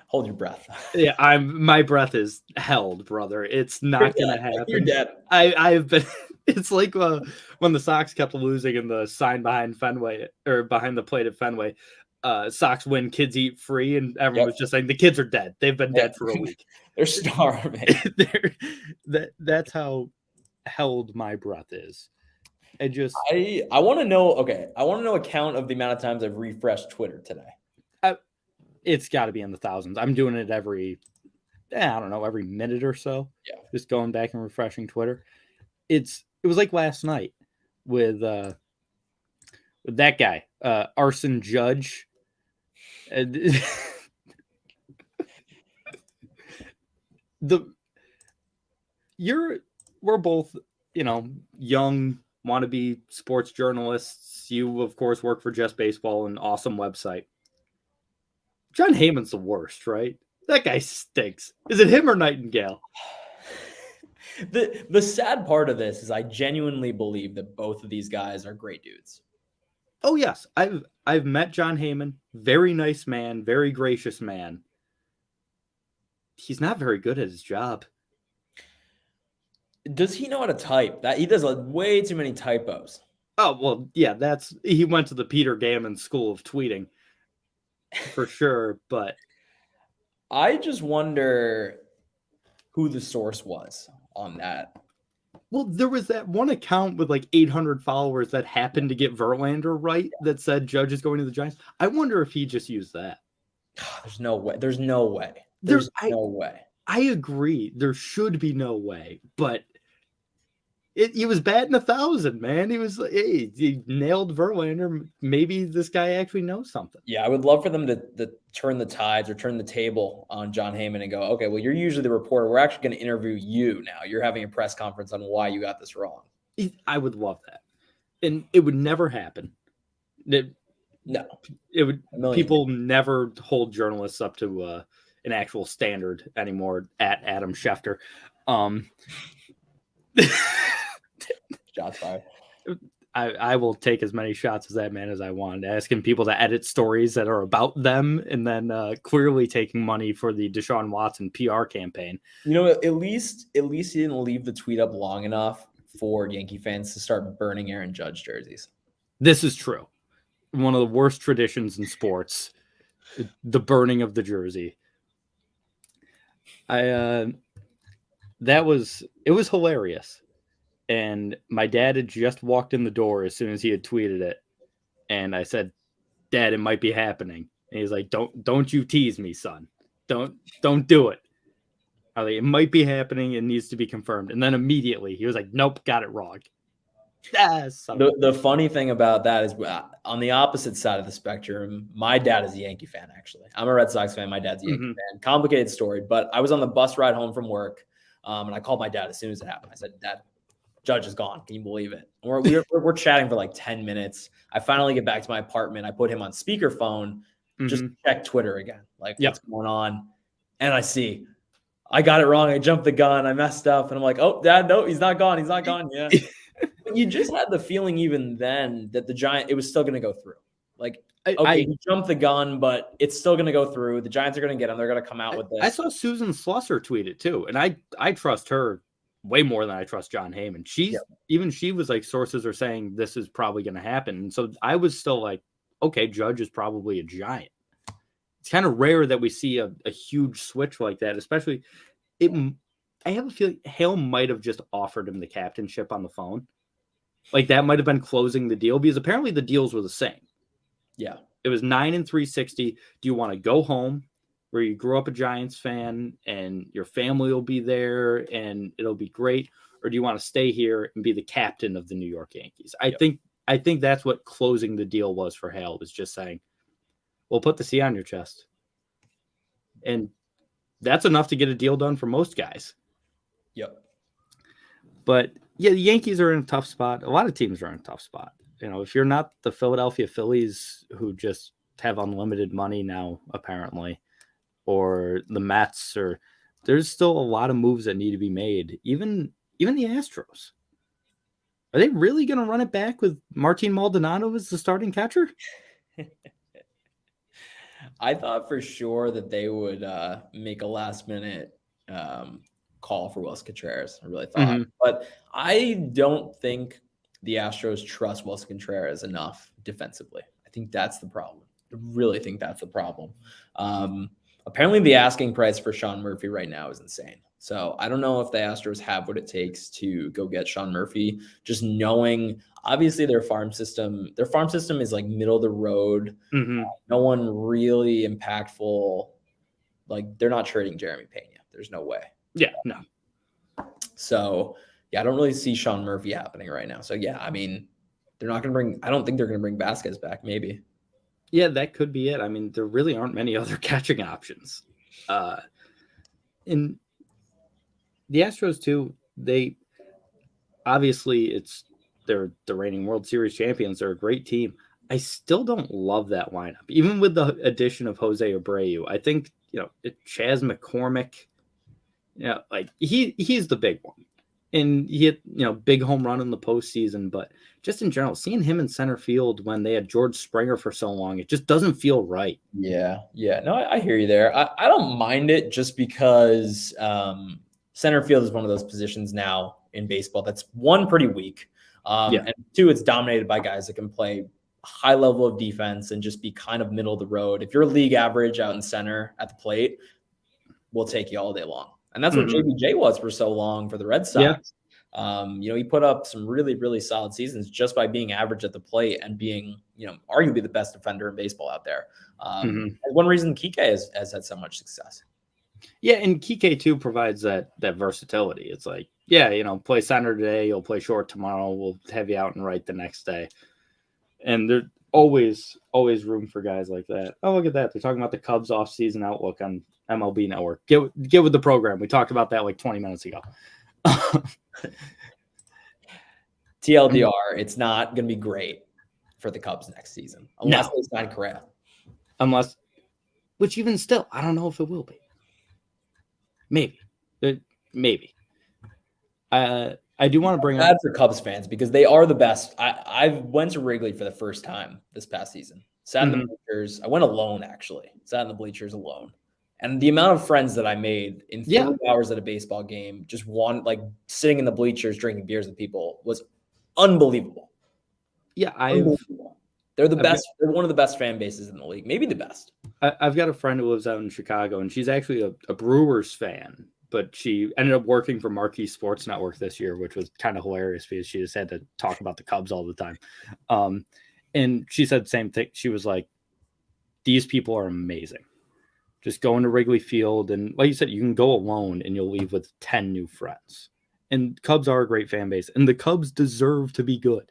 hold your breath. Yeah, my breath is held, brother. It's not going to happen. You're dead. I've been. It's like when the Sox kept losing in the sign behind Fenway or behind the plate at Fenway. Sox win, kids eat free, and everyone was just saying the kids are dead. They've been dead for a week. They're starving. That's how held my breath is. I want to know. Okay, I want to know a count of the amount of times I've refreshed Twitter today. It's got to be in the thousands. I'm doing it every minute or so. Yeah, just going back and refreshing Twitter. It was like last night with that guy, Arson Judge. We're both, young, wannabe sports journalists. You, of course, work for Just Baseball, an awesome website. John Heyman's the worst, right? That guy stinks. Is it him or Nightingale? The sad part of this is I genuinely believe that both of these guys are great dudes. Oh yes, I've met John Heyman. Very nice man, very gracious man. He's not very good at his job. Does he know how to type? That he does way too many typos. Oh well, yeah. He went to the Peter Gammon School of Tweeting, for sure. But I just wonder who the source was on that. Well, there was that one account with like 800 followers that happened to get Verlander right that said Judge is going to the Giants. I wonder if he just used that. There's no way. There's no way. There's no way. I agree. There should be no way, but he was batting 1,000, man. He nailed Verlander. Maybe this guy actually knows something. Yeah, I would love for them to turn the tides or turn the table on John Heyman and go, okay, well, you're usually the reporter. We're actually going to interview you now. You're having a press conference on why you got this wrong. I would love that. And it would never happen. No. It would. People never hold journalists up to an actual standard anymore at Adam Schefter. Shots fired. I will take as many shots as that man as I want, asking people to edit stories that are about them and then clearly taking money for the Deshaun Watson PR campaign. At least he didn't leave the tweet up long enough for Yankee fans to start burning Aaron Judge jerseys. This is true. One of the worst traditions in sports, the burning of the jersey. It was hilarious. And my dad had just walked in the door as soon as he had tweeted it. And I said, Dad, it might be happening. And he's like, don't you tease me, son. Don't do it. I was like, it might be happening. It needs to be confirmed. And then immediately he was like, nope, got it wrong. The funny thing about that is on the opposite side of the spectrum, my dad is a Yankee fan, actually. I'm a Red Sox fan. My dad's a Yankee fan. Complicated story, but I was on the bus ride home from work, and I called my dad as soon as it happened. I said, Dad, Judge is gone. Can you believe it? And we're chatting for like 10 minutes. I finally get back to my apartment. I put him on speakerphone, just check Twitter again. Like, what's going on? And I see, I got it wrong. I jumped the gun. I messed up. And I'm like, oh, Dad, no, he's not gone. He's not gone yet. But you just had the feeling even then that it was still going to go through. Like, okay, he jumped the gun, but it's still going to go through. The Giants are going to get him. They're going to come out with this. I saw Susan Slusser tweet it too. And I trust her way more than I trust John Heyman. Even she was like, sources are saying this is probably going to happen. And so I was still like, okay, Judge is probably a Giant. It's kind of rare that we see a huge switch like that, especially I have a feeling Hale might have just offered him the captainship on the phone. Like that might have been closing the deal because apparently the deals were the same. Yeah. It was 9 and 360. Do you want to go home where you grew up a Giants fan and your family will be there and it'll be great? Or do you want to stay here and be the captain of the New York Yankees? I think that's what closing the deal was for Hale, was just saying, we'll put the C on your chest. And that's enough to get a deal done for most guys. Yep. But yeah, the Yankees are in a tough spot. A lot of teams are in a tough spot. You know, if you're not the Philadelphia Phillies, who just have unlimited money now, apparently, or the Mets, or there's still a lot of moves that need to be made. Even the Astros. Are they really going to run it back with Martin Maldonado as the starting catcher? I thought for sure that they would make a last minute call for Wilson Contreras. I really thought. But I don't think the Astros trust Wilson Contreras enough defensively. I think that's the problem. I really think that's the problem. Apparently the asking price for Sean Murphy right now is insane. So I don't know if the Astros have what it takes to go get Sean Murphy, just knowing obviously their farm system is like middle of the road. No one really impactful. Like they're not trading Jeremy Pena. There's no way. Yeah, no. So yeah, I don't really see Sean Murphy happening right now. So yeah, I mean, they're not going to I don't think they're going to bring Vasquez back. Maybe. Yeah, that could be it. I mean, there really aren't many other catching options. In the Astros too, they obviously they're the reigning World Series champions. They're a great team. I still don't love that lineup, even with the addition of Jose Abreu. I think Chas McCormick. Yeah, like he's the big one, and he hit big home run in the postseason. But just in general, seeing him in center field when they had George Springer for so long, it just doesn't feel right. Yeah. No, I hear you there. I don't mind it just because center field is one of those positions now in baseball that's one, pretty weak, and two, it's dominated by guys that can play high level of defense and just be kind of middle of the road. If you're league average out in center at the plate, we'll take you all day long. And that's what JBJ was for so long for the Red Sox. Yeah. He put up some really, really solid seasons just by being average at the plate and being, arguably the best defender in baseball out there. One reason Kike has had so much success. Yeah, and Kike too provides that versatility. It's like, play center today, you'll play short tomorrow, we'll have you out and right the next day. And there's always room for guys like that. Oh, look at that. They're talking about the Cubs offseason outlook on MLB Network. Get with the program. We talked about that like 20 minutes ago. TLDR, it's not going to be great for the Cubs next season. Unless they sign Correa. Which even still, I don't know if it will be. Maybe. I do want to bring up for Cubs fans because they are the best. I went to Wrigley for the first time this past season. Sat in the bleachers. I went alone, actually. Sat in the bleachers alone. And the amount of friends that I made in 3 hours at a baseball game, just sitting in the bleachers, drinking beers with people, was unbelievable. Yeah, they're the best. They're one of the best fan bases in the league, maybe the best. I've got a friend who lives out in Chicago, and she's actually a Brewers fan, but she ended up working for Marquee Sports Network this year, which was kind of hilarious because she just had to talk about the Cubs all the time. And she said the same thing. She was like, these people are amazing. Just go into Wrigley Field, and like you said, you can go alone and you'll leave with 10 new friends. And Cubs are a great fan base, and the Cubs deserve to be good.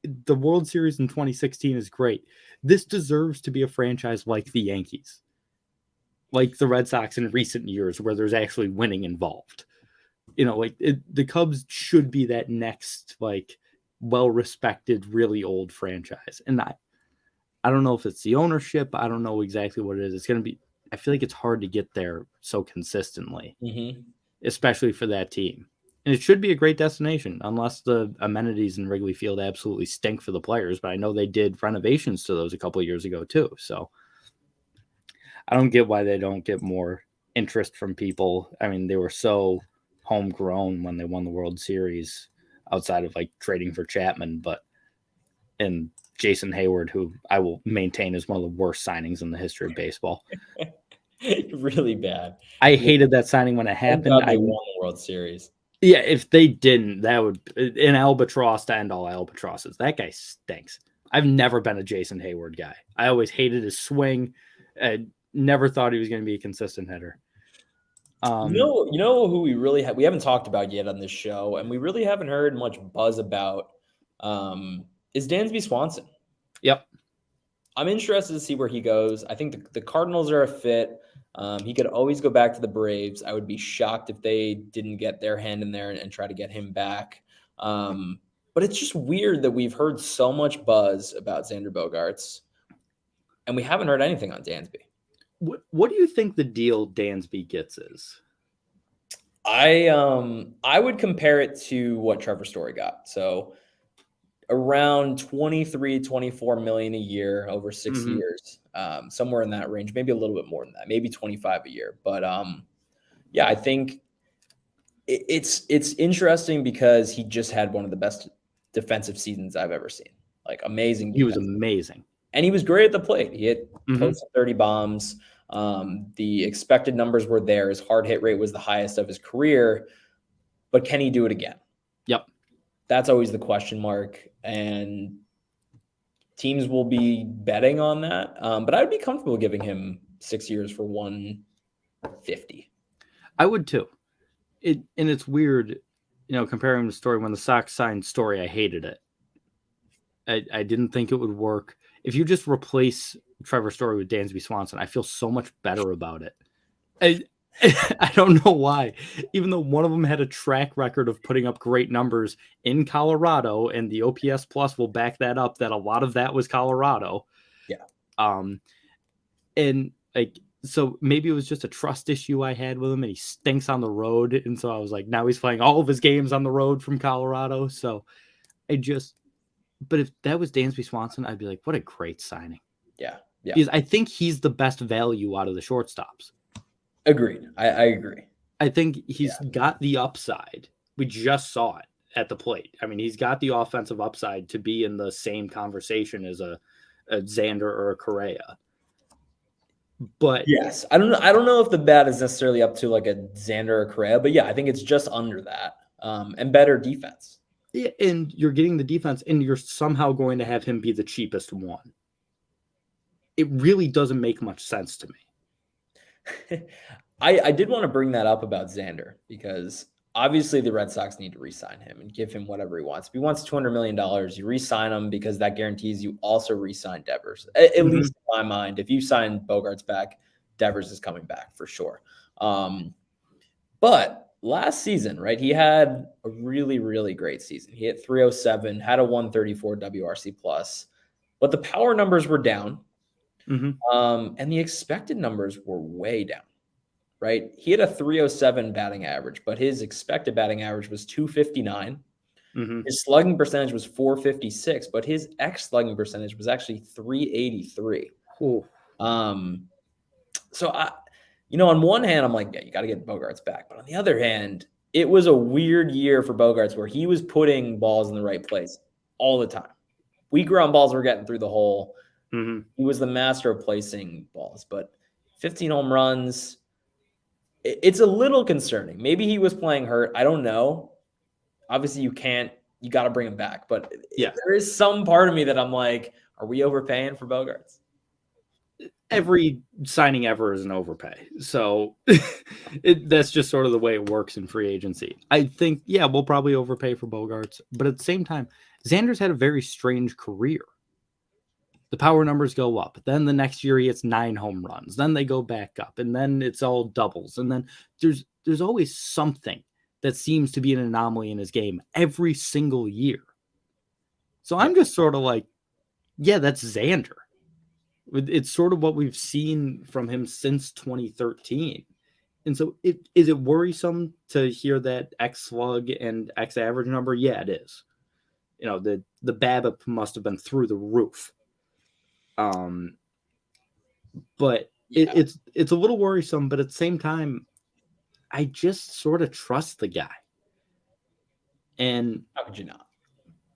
The World Series in 2016 is great. This deserves to be a franchise like the Yankees, like the Red Sox in recent years, where there's actually winning involved. The Cubs should be that next, well-respected, really old franchise. And I don't know if it's the ownership. I don't know exactly what it is. It's going to be, I feel like it's hard to get there so consistently, especially for that team. And it should be a great destination, unless the amenities in Wrigley Field absolutely stink for the players. But I know they did renovations to those a couple of years ago, too. So I don't get why they don't get more interest from people. I mean, they were so homegrown when they won the World Series outside of like trading for Chapman, and Jason Hayward, who I will maintain is one of the worst signings in the history of baseball. Really bad. I hated that signing when it happened. They won the World Series. Yeah, if they didn't, that would an albatross to end all albatrosses. That guy stinks. I've never been a Jason Hayward guy. I always hated his swing. I never thought he was going to be a consistent hitter. You know who we haven't talked about yet on this show, and we really haven't heard much buzz about is Dansby Swanson. Yep. I'm interested to see where he goes. I think the Cardinals are a fit. He could always go back to the Braves. I would be shocked if they didn't get their hand in there and try to get him back. But it's just weird that we've heard so much buzz about Xander Bogaerts, and we haven't heard anything on Dansby. What do you think the deal Dansby gets is? I would compare it to what Trevor Story got. So around 23, 24 million a year over 6 years, somewhere in that range, maybe a little bit more than that, maybe 25 a year. But yeah, I think it's interesting because he just had one of the best defensive seasons I've ever seen. Like amazing. He was amazing. And he was great at the plate. He hit close to 30 bombs. The expected numbers were there. His hard hit rate was the highest of his career. But can he do it again? Yep. That's always the question mark. And teams will be betting on that. But I would be comfortable giving him 6 years for 150. I would too. And it's weird, comparing the Story. When the Sox signed Story, I hated it. I didn't think it would work. If you just replace Trevor Story with Dansby Swanson, I feel so much better about it. I don't know why. Even though one of them had a track record of putting up great numbers in Colorado, and the OPS plus will back that up, that a lot of that was Colorado. Yeah. And like, so maybe it was just a trust issue I had with him, and he stinks on the road. And so I was like, now he's playing all of his games on the road from Colorado. So but if that was Dansby Swanson, I'd be like, what a great signing. Yeah. Because I think he's the best value out of the shortstops. Agreed. I agree. I think he's got the upside. We just saw it at the plate. I mean, he's got the offensive upside to be in the same conversation as a Xander or a Correa. But yes, I don't know if the bat is necessarily up to like a Xander or Correa, but yeah, I think it's just under that, and better defense. Yeah, and you're getting the defense, and you're somehow going to have him be the cheapest one. It really doesn't make much sense to me. I did want to bring that up about Xander, because obviously the Red Sox need to re-sign him and give him whatever he wants. If he wants $200 million, you re-sign him, because that guarantees you also re-sign Devers. At least in my mind, if you sign Bogaerts back, Devers is coming back for sure. But last season, right, he had a really, really great season. He hit 307, had a 134 WRC plus, but the power numbers were down. And the expected numbers were way down, right? He had a 307 batting average, but his expected batting average was 259. His slugging percentage was 456, but his slugging percentage was actually 383. Cool. So on one hand, I'm like, yeah, you got to get Bogaerts back. But on the other hand, it was a weird year for Bogaerts where he was putting balls in the right place all the time. Weak ground balls were getting through the hole. He was the master of placing balls, but 15 home runs, it's a little concerning. Maybe he was playing hurt. I don't know. Obviously, you got to bring him back. But yeah, there is some part of me that I'm like, are we overpaying for Bogaerts? Every signing ever is an overpay. So that's just sort of the way it works in free agency. I think, we'll probably overpay for Bogaerts. But at the same time, Xander's had a very strange career. The power numbers go up. Then the next year he hits 9 home runs. Then they go back up. And then it's all doubles. And then there's always something that seems to be an anomaly in his game every single year. So I'm just sort of like, that's Xander. It's sort of what we've seen from him since 2013. And so is it worrisome to hear that X slug and X average number? Yeah, it is. The BABIP must have been through the roof. But it's a little worrisome, but at the same time, I just sort of trust the guy. And how could you not?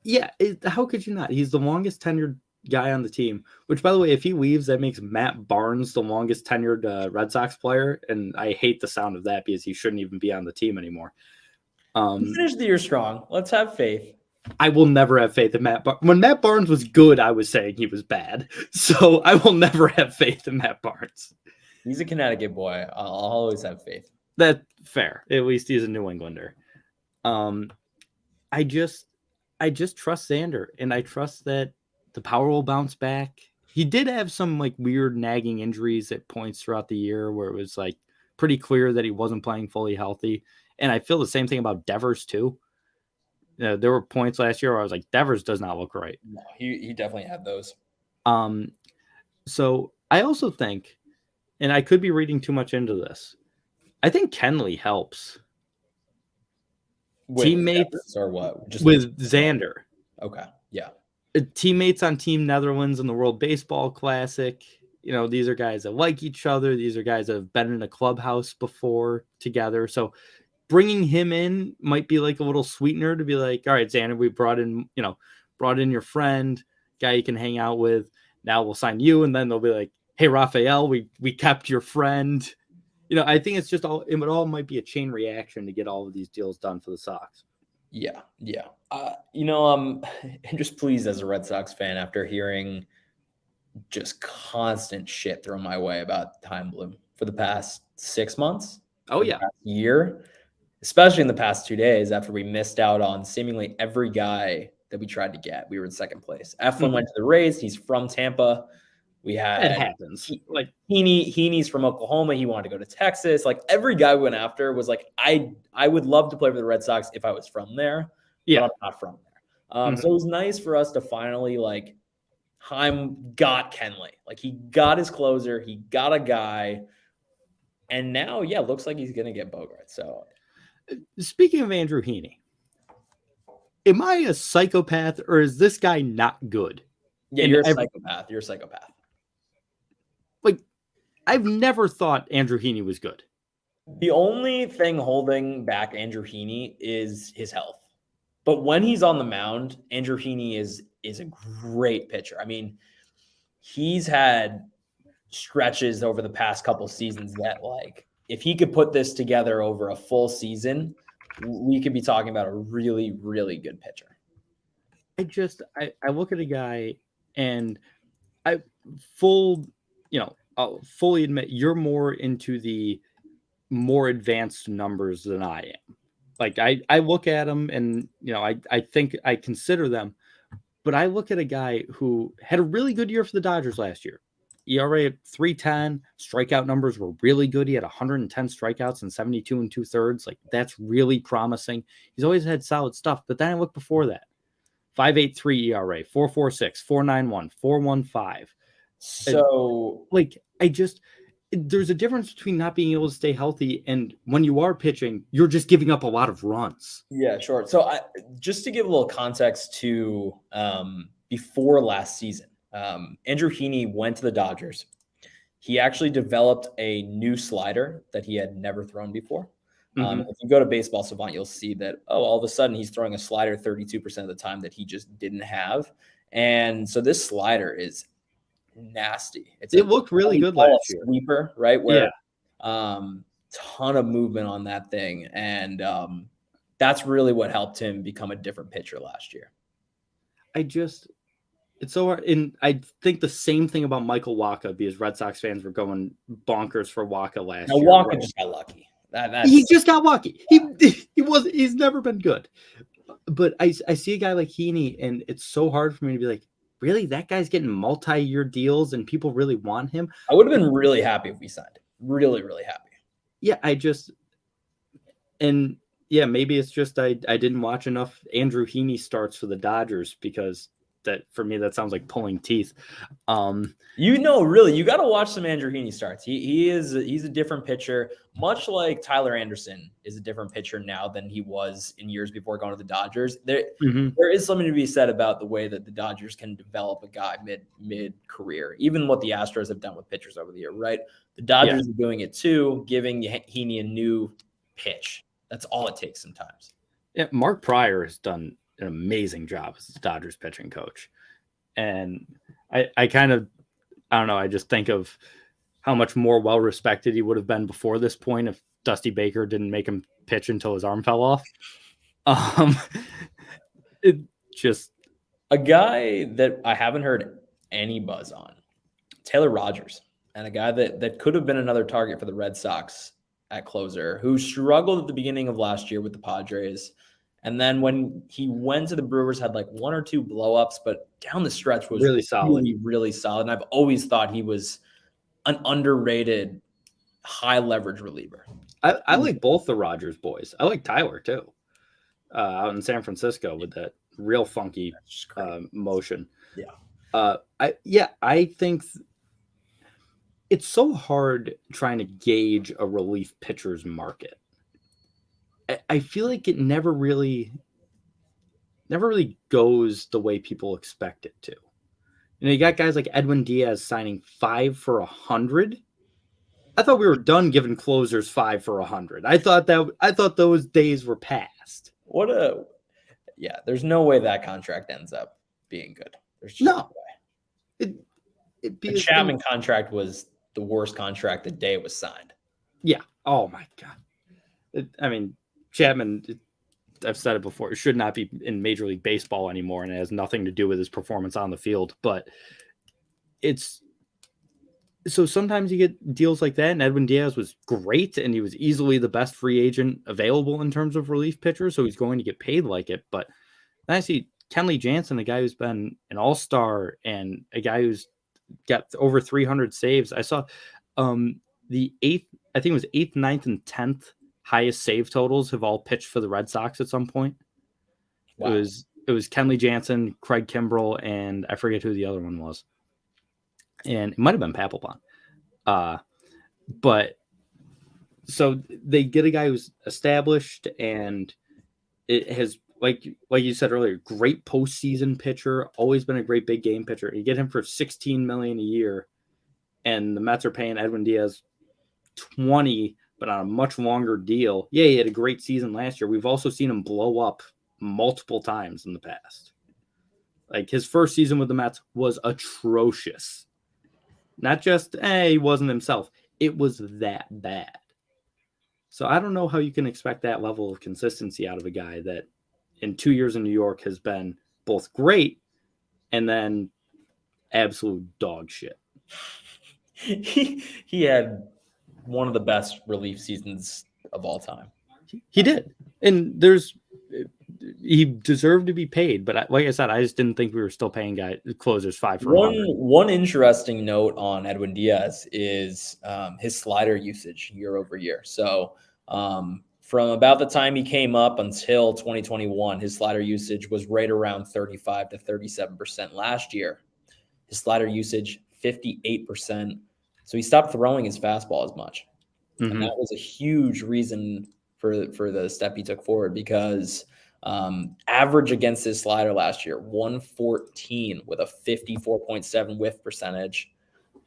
Yeah, how could you not? He's the longest tenured guy on the team, which, by the way, if he leaves, that makes Matt Barnes the longest tenured Red Sox player. And I hate the sound of that because he shouldn't even be on the team anymore. He finished the year strong. Let's have faith. I will never have faith in Matt. When Matt Barnes was good, I was saying he was bad. So I will never have faith in Matt Barnes. He's a Connecticut boy. I'll always have faith. That's fair. At least he's a New Englander. I just trust Xander, and I trust that the power will bounce back. He did have some like weird nagging injuries at points throughout the year where it was like pretty clear that he wasn't playing fully healthy. And I feel the same thing about Devers too. There were points last year where I was like, Devers does not look right. No, he definitely had those. So I also think, and I could be reading too much into this, I think Kenley helps. With teammates or what? Just with Xander. Okay. Yeah. Teammates on Team Netherlands in the World Baseball Classic. These are guys that like each other. These are guys that have been in a clubhouse before together. So bringing him in might be like a little sweetener to be like, all right, Xander, we brought in your friend, guy you can hang out with. Now we'll sign you. And then they'll be like, hey, Raphael, we kept your friend. I think it's just it might be a chain reaction to get all of these deals done for the Sox. Yeah. I'm just pleased as a Red Sox fan after hearing just constant shit thrown my way about Time Bloom for the past 6 months. Oh, yeah. Year, especially in the past 2 days after we missed out on seemingly every guy that we tried to get. We were in second place. Eflin went to the Rays. He's from Tampa. We had it happens. Like Heaney's from Oklahoma. He wanted to go to Texas. Like every guy we went after was like, I would love to play for the Red Sox if I was from there. Yeah, but I'm not from there. So it was nice for us to finally like Heim got Kenley. Like he got his closer. He got a guy. And now, looks like he's gonna get Bogart. So speaking of Andrew Heaney, am I a psychopath or is this guy not good? Yeah, you're a psychopath. You're a psychopath. Like, I've never thought Andrew Heaney was good. The only thing holding back Andrew Heaney is his health. But when he's on the mound, Andrew Heaney is a great pitcher. I mean, he's had stretches over the past couple seasons that, like, if he could put this together over a full season, we could be talking about a really, really good pitcher. I look at a guy and I'll fully admit you're more into the more advanced numbers than I am. Like I look at them and, I think I consider them, but I look at a guy who had a really good year for the Dodgers last year. ERA at 3.10, strikeout numbers were really good. He had 110 strikeouts and 72 2/3. Like that's really promising. He's always had solid stuff. But then I look before that. 5.83 ERA, 4.46, 4.91, 4.15. So there's a difference between not being able to stay healthy and when you are pitching, you're just giving up a lot of runs. Yeah, sure. So just to give a little context to before last season, Andrew Heaney went to the Dodgers. He actually developed a new slider that he had never thrown before. If you go to Baseball Savant, you'll see that, all of a sudden he's throwing a slider 32% of the time that he just didn't have. And so this slider is nasty. It looked really good last year. Sweeper, right? Where ton of movement on that thing. And that's really what helped him become a different pitcher last year. It's so hard. And I think the same thing about Michael Wacha because Red Sox fans were going bonkers for Wacha last year. Wacha just got lucky. He just got lucky. He's never been good. But I see a guy like Heaney, and it's so hard for me to be like, really? That guy's getting multi-year deals and people really want him? I would have been really happy if we signed him. Really, really happy. Yeah, maybe it's just I didn't watch enough Andrew Heaney starts for the Dodgers because that for me that sounds like pulling teeth. Really, you got to watch some Andrew Heaney starts. He's a different pitcher, much like Tyler Anderson is a different pitcher now than he was in years before going to the Dodgers. There is something to be said about the way that the Dodgers can develop a guy mid career, even what the Astros have done with pitchers over the year, right? The Dodgers are doing it too, giving Heaney a new pitch. That's all it takes sometimes. Yeah, Mark Pryor has done an amazing job as the Dodgers pitching coach. And I kind of, I don't know, I just think of how much more well-respected he would have been before this point if Dusty Baker didn't make him pitch until his arm fell off. It just... A guy that I haven't heard any buzz on, Taylor Rogers, and a guy that could have been another target for the Red Sox at closer, who struggled at the beginning of last year with the Padres. And then when he went to the Brewers, had like one or two blow-ups, but down the stretch was really solid. Really solid. And I've always thought he was an underrated high-leverage reliever. I like both the Rogers boys. I like Tyler, too, out in San Francisco with that real funky motion. Yeah. I think it's so hard trying to gauge a relief pitcher's market. I feel like it never really goes the way people expect it to. You got guys like Edwin Diaz signing 5 for $100. I thought we were done giving closers 5 for $100. I thought those days were past. There's no way that contract ends up being good. There's just no way. The Chapman contract was the worst contract the day it was signed. Yeah. Oh my God. Chapman, I've said it before, it should not be in Major League Baseball anymore, and it has nothing to do with his performance on the field. But so sometimes you get deals like that, and Edwin Diaz was great, and he was easily the best free agent available in terms of relief pitchers, so he's going to get paid like it. But then I see Kenley Jansen, a guy who's been an all-star and a guy who's got over 300 saves. I saw the 8th, I think it was 8th, 9th, and 10th highest save totals have all pitched for the Red Sox at some point. Wow. It was Kenley Jansen, Craig Kimbrell, and I forget who the other one was. And it might have been Papelbon. But so they get a guy who's established, and it has, like you said earlier, great postseason pitcher, always been a great big game pitcher. You get him for $16 million a year, and the Mets are paying Edwin Diaz $20, but on a much longer deal. Yeah, he had a great season last year. We've also seen him blow up multiple times in the past. Like his first season with the Mets was atrocious. Not just, he wasn't himself. It was that bad. So I don't know how you can expect that level of consistency out of a guy that in 2 years in New York has been both great and then absolute dog shit. He had one of the best relief seasons of all time. He did. And he deserved to be paid. But like I said, I just didn't think we were still paying closers 5 for one interesting note on Edwin Diaz is his slider usage year over year. So from about the time he came up until 2021, his slider usage was right around 35 to 37%. Last year, his slider usage, 58%. So he stopped throwing his fastball as much. Mm-hmm. And that was a huge reason for the step he took forward, because average against his slider last year, 114 with a 54.7 whiff percentage.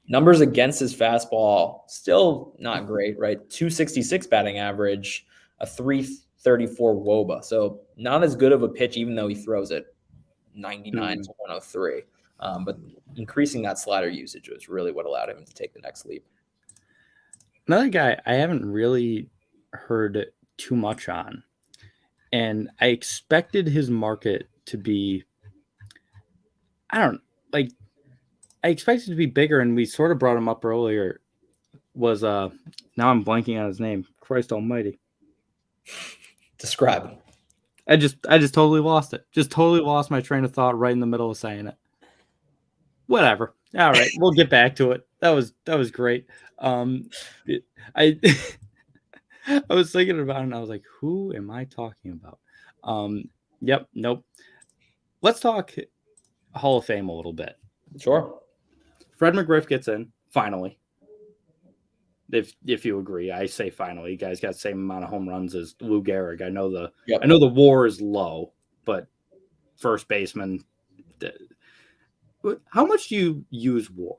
Numbers against his fastball, still not great, right? 266 batting average, a 334 WOBA. So not as good of a pitch, even though he throws it 99 to 103. But increasing that slider usage was really what allowed him to take the next leap. Another guy I haven't really heard too much on, and I expected his market to be, I expected it to be bigger, and we sort of brought him up earlier, was now I'm blanking on his name. Christ almighty. Describe him. I just totally lost it. Just totally lost my train of thought right in the middle of saying it. Whatever. All right, we'll get back to it. That was great. I was thinking about it, and I was like, who am I talking about? Yep, nope. Let's talk Hall of Fame a little bit. Sure. Fred McGriff gets in finally. If you agree, I say finally. You guys got the same amount of home runs as Lou Gehrig. I know the WAR is low, but first baseman. How much do you use WAR?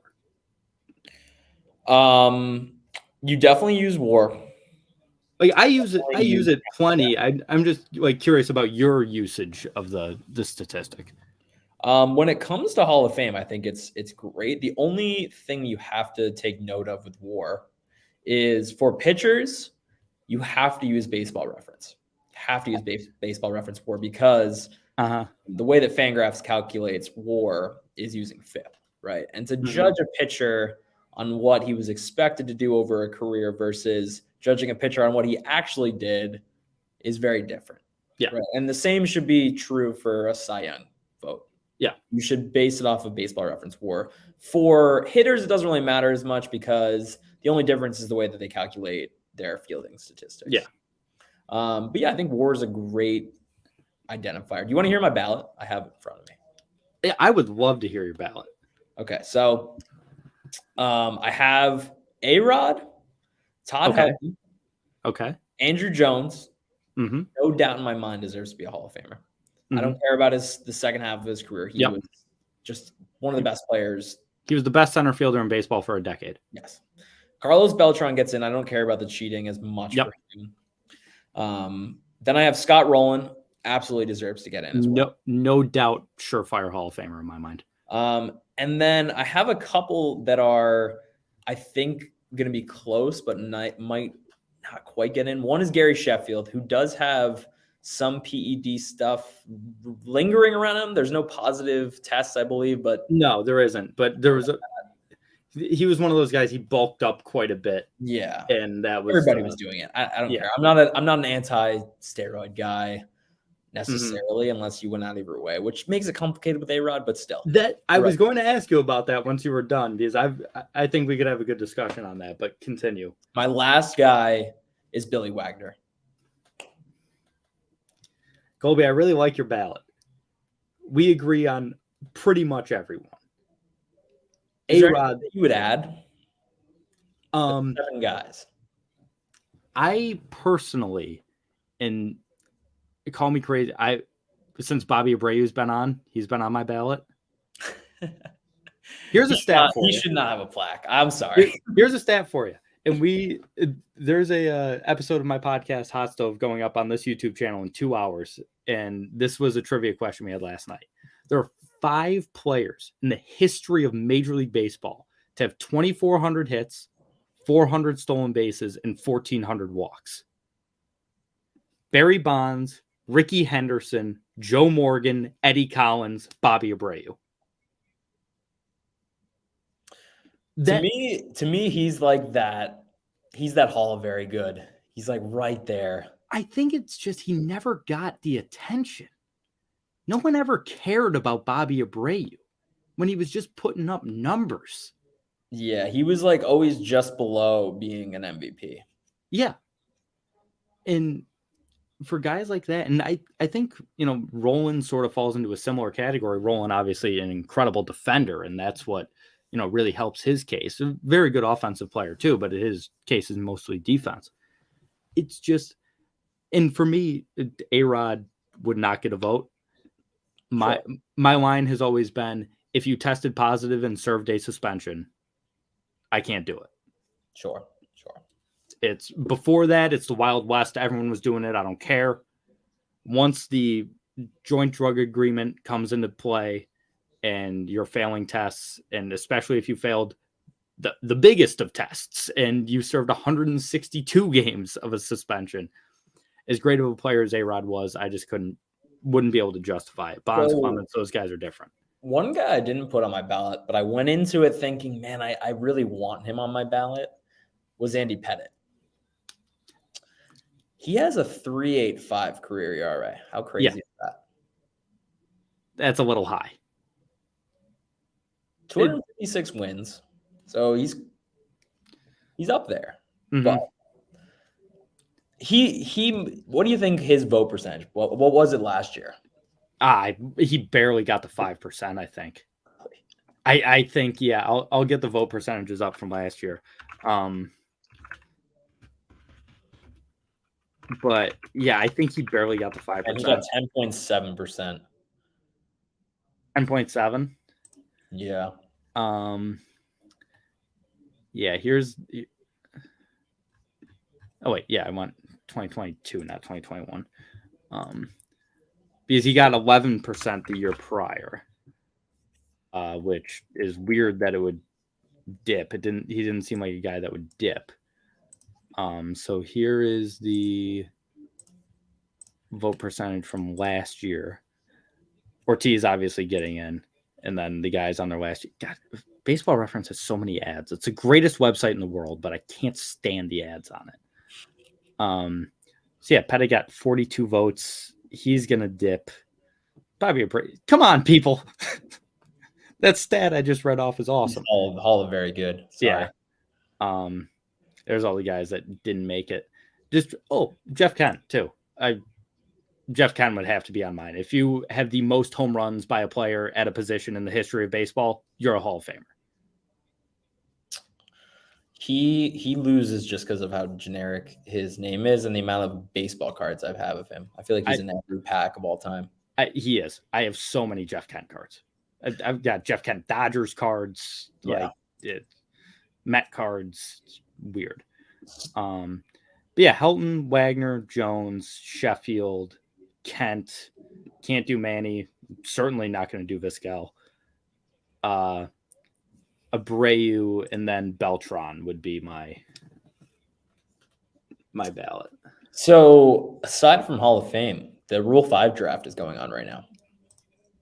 You definitely use WAR. Like I use it plenty. I'm just like curious about your usage of the statistic. When it comes to Hall of Fame, I think it's great. The only thing you have to take note of with WAR is for pitchers, you have to use Baseball Reference. You have to use Baseball Reference WAR because the way that Fangraphs calculates WAR is using FIP, right? And to judge a pitcher on what he was expected to do over a career versus judging a pitcher on what he actually did is very different. Yeah. Right? And the same should be true for a Cy Young vote. Yeah. You should base it off of Baseball Reference WAR. For hitters, it doesn't really matter as much because the only difference is the way that they calculate their fielding statistics. Yeah. But yeah, I think WAR is a great identifier. Do you want to hear my ballot? I have it in front of me. Yeah, I would love to hear your ballot. Okay. So I have A-Rod, Todd Helton, Andrew Jones. No doubt in my mind deserves to be a Hall of Famer. I don't care about the second half of his career. He was just one of the best players. He was the best center fielder in baseball for a decade. Yes. Carlos Beltran gets in. I don't care about the cheating as much for him. Then I have Scott Rowland. Absolutely deserves to get in as well. No doubt, surefire Hall of Famer in my mind. And then I have a couple that are, I think, going to be close, but might not quite get in. One is Gary Sheffield, who does have some PED stuff lingering around him. There's no positive tests, I believe, but no, there isn't. But there was he was one of those guys. He bulked up quite a bit. Yeah, and that was everybody was doing it. I don't care. I'm not an anti-steroid guy necessarily, unless you went out of your way, which makes it complicated with A-Rod, but still. I was going to ask you about that once you were done, because I think we could have a good discussion on that, but continue. My last guy is Billy Wagner. Colby, I really like your ballot. We agree on pretty much everyone. A-Rod that you would add? 7 guys. I personally, and call me crazy, since Bobby Abreu's been on, he's been on my ballot. Here's a stat for you. He should not have a plaque. I'm sorry. Here's a stat for you. And there's a episode of my podcast, Hot Stove, going up on this YouTube channel in 2 hours. And this was a trivia question we had last night. There are 5 players in the history of Major League Baseball to have 2,400 hits, 400 stolen bases, and 1,400 walks. Barry Bonds, Ricky Henderson, Joe Morgan, Eddie Collins, Bobby Abreu. To me, he's like that. He's that Hall of Very Good. He's like right there. I think it's just he never got the attention. No one ever cared about Bobby Abreu when he was just putting up numbers. Yeah, he was like always just below being an MVP. Yeah. And for guys like that, and I think, Rowland sort of falls into a similar category. Rowland, obviously an incredible defender, and that's what, really helps his case. A very good offensive player too, but his case is mostly defense. It's just, and for me, A-Rod would not get a vote. My line has always been, if you tested positive and served a suspension, I can't do it. Sure. It's before that, it's the Wild West. Everyone was doing it. I don't care. Once the joint drug agreement comes into play and you're failing tests, and especially if you failed the biggest of tests and you served 162 games of a suspension, as great of a player as A-Rod was, I just wouldn't be able to justify it. Bonds, Clemens, those guys are different. One guy I didn't put on my ballot, but I went into it thinking, man, I really want him on my ballot, was Andy Pettitte. He has a 3.85 career ERA. How crazy is that? That's a little high. 256 wins. So he's up there. Mm-hmm. But he what do you think his vote percentage? What was it last year? He barely got the 5%, I think. I think, yeah, I'll get the vote percentages up from last year. But yeah, I think he barely got the 5%. And he got 10.7%. 10.7. Yeah. Yeah, here's. Oh wait, yeah, I want 2022, not 2021. Because he got 11% the year prior, which is weird that it would dip. He didn't seem like a guy that would dip. So here is the vote percentage from last year. Ortiz obviously getting in, and then the guys on their last year. God, Baseball Reference has so many ads. It's the greatest website in the world, but I can't stand the ads on it. So yeah, Pettit got 42 votes. He's gonna dip. Probably come on, people. That stat I just read off is awesome. All very good. Sorry. Yeah. There's all the guys that didn't make it. Jeff Kent too. Jeff Kent would have to be on mine. If you have the most home runs by a player at a position in the history of baseball, you're a Hall of Famer. He loses just because of how generic his name is and the amount of baseball cards I have of him. I feel like he's in every pack of all time. He is. I have so many Jeff Kent cards. I've got Jeff Kent Dodgers cards, Met cards. It's weird. But yeah, Helton, Wagner, Jones, Sheffield, Kent. Can't do Manny. Certainly not going to do Vizquel. Abreu, and then Beltran would be my ballot. So aside from Hall of Fame, the Rule 5 draft is going on right now.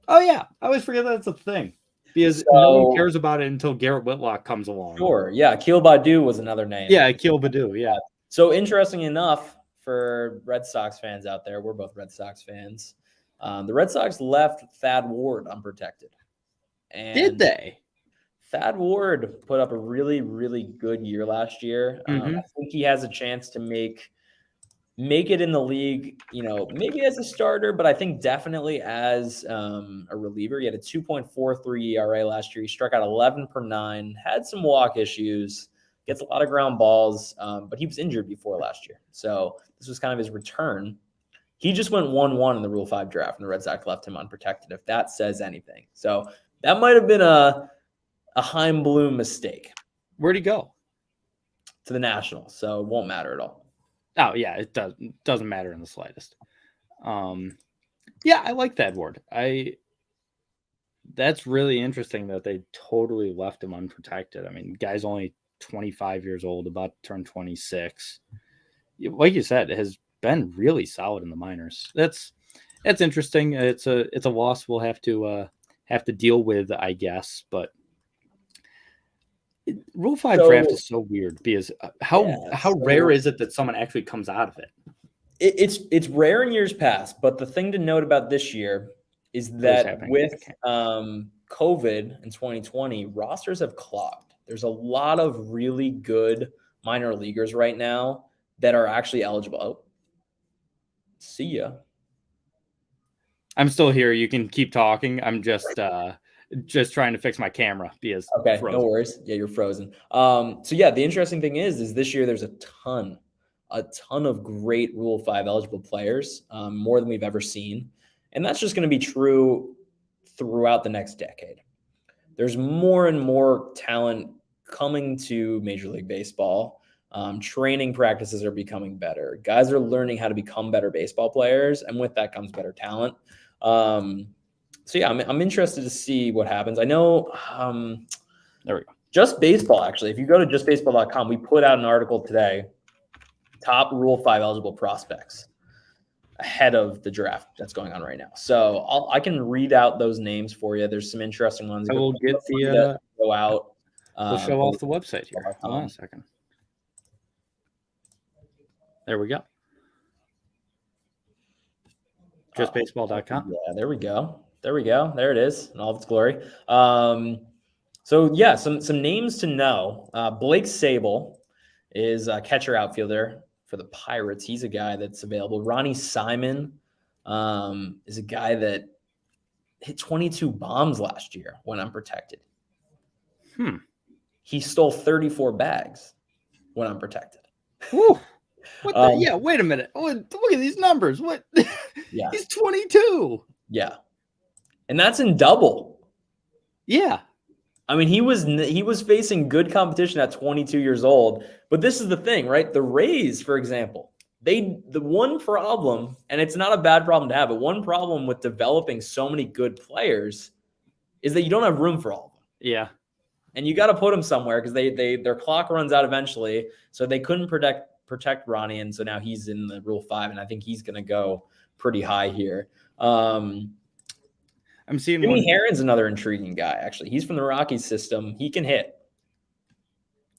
Oh yeah, I always forget that's a thing because no one cares about it until Garrett Whitlock comes along. Sure, yeah. Akil Baddoo was another name. Yeah, Akil Baddoo, yeah. So interesting enough for Red Sox fans out there, we're both Red Sox fans. The Red Sox left Thad Ward unprotected. And did they? Thad Ward put up a really, really good year last year. I think he has a chance to make it in the league, maybe as a starter, but I think definitely as a reliever. He had a 2.43 ERA last year. He struck out 11 per 9, had some walk issues, gets a lot of ground balls, but he was injured before last year. So this was kind of his return. He just went 1-1 in the Rule 5 draft, and the Red Sox left him unprotected, if that says anything. So that might have been a Chaim Bloom mistake. Where'd he go? To the Nationals, so it won't matter at all. Oh, yeah, it doesn't matter in the slightest. Yeah, I like Thad Ward. That's really interesting that they totally left him unprotected. I mean, guy's only 25 years old, about to turn 26. Like you said, has been really solid in the minors. That's interesting. It's a loss we'll have to deal with, I guess, but Rule 5 draft is so weird because how rare is it that someone actually comes out of it? It's rare in years past, but the thing to note about this year is that with COVID in 2020, rosters have clogged. There's a lot of really good minor leaguers right now that are actually eligible. Oh, see ya. I'm still here. You can keep talking. I'm just trying to fix my camera because okay, no worries. Yeah, you're frozen. So yeah, the interesting thing is this year there's a ton of great Rule 5 eligible players, more than we've ever seen, and that's just going to be true throughout the next decade. There's more and more talent coming to Major League Baseball. Training practices are becoming better. Guys are learning how to become better baseball players, and with that comes better talent. So yeah, I'm interested to see what happens. I know there we go. Just Baseball, actually. If you go to justbaseball.com, we put out an article today, top Rule 5 eligible prospects ahead of the draft that's going on right now. So I can read out those names for you. There's some interesting ones. I will get the go out. We'll show off the website here. Hold on a second. There we go. Justbaseball.com. Yeah, there we go. There it is in all of its glory. So yeah, some names to know. Blake Sable is a catcher outfielder for the Pirates. He's a guy that's available. Ronnie Simon is a guy that hit 22 bombs last year when unprotected. He stole 34 bags when unprotected. Woo. What yeah, wait a minute. Look at these numbers. What? Yeah. He's 22. Yeah. And that's in double. Yeah. I mean, he was facing good competition at 22 years old. But this is the thing, right? The Rays, for example, the one problem, and it's not a bad problem to have, but one problem with developing so many good players is that you don't have room for all of them. Yeah. And you got to put them somewhere because their clock runs out eventually. So they couldn't protect Ronnie, and so now he's in the Rule 5, and I think he's going to go pretty high here. I'm seeing Jimmy Herron's another intriguing guy, actually. He's from the Rockies system. He can hit.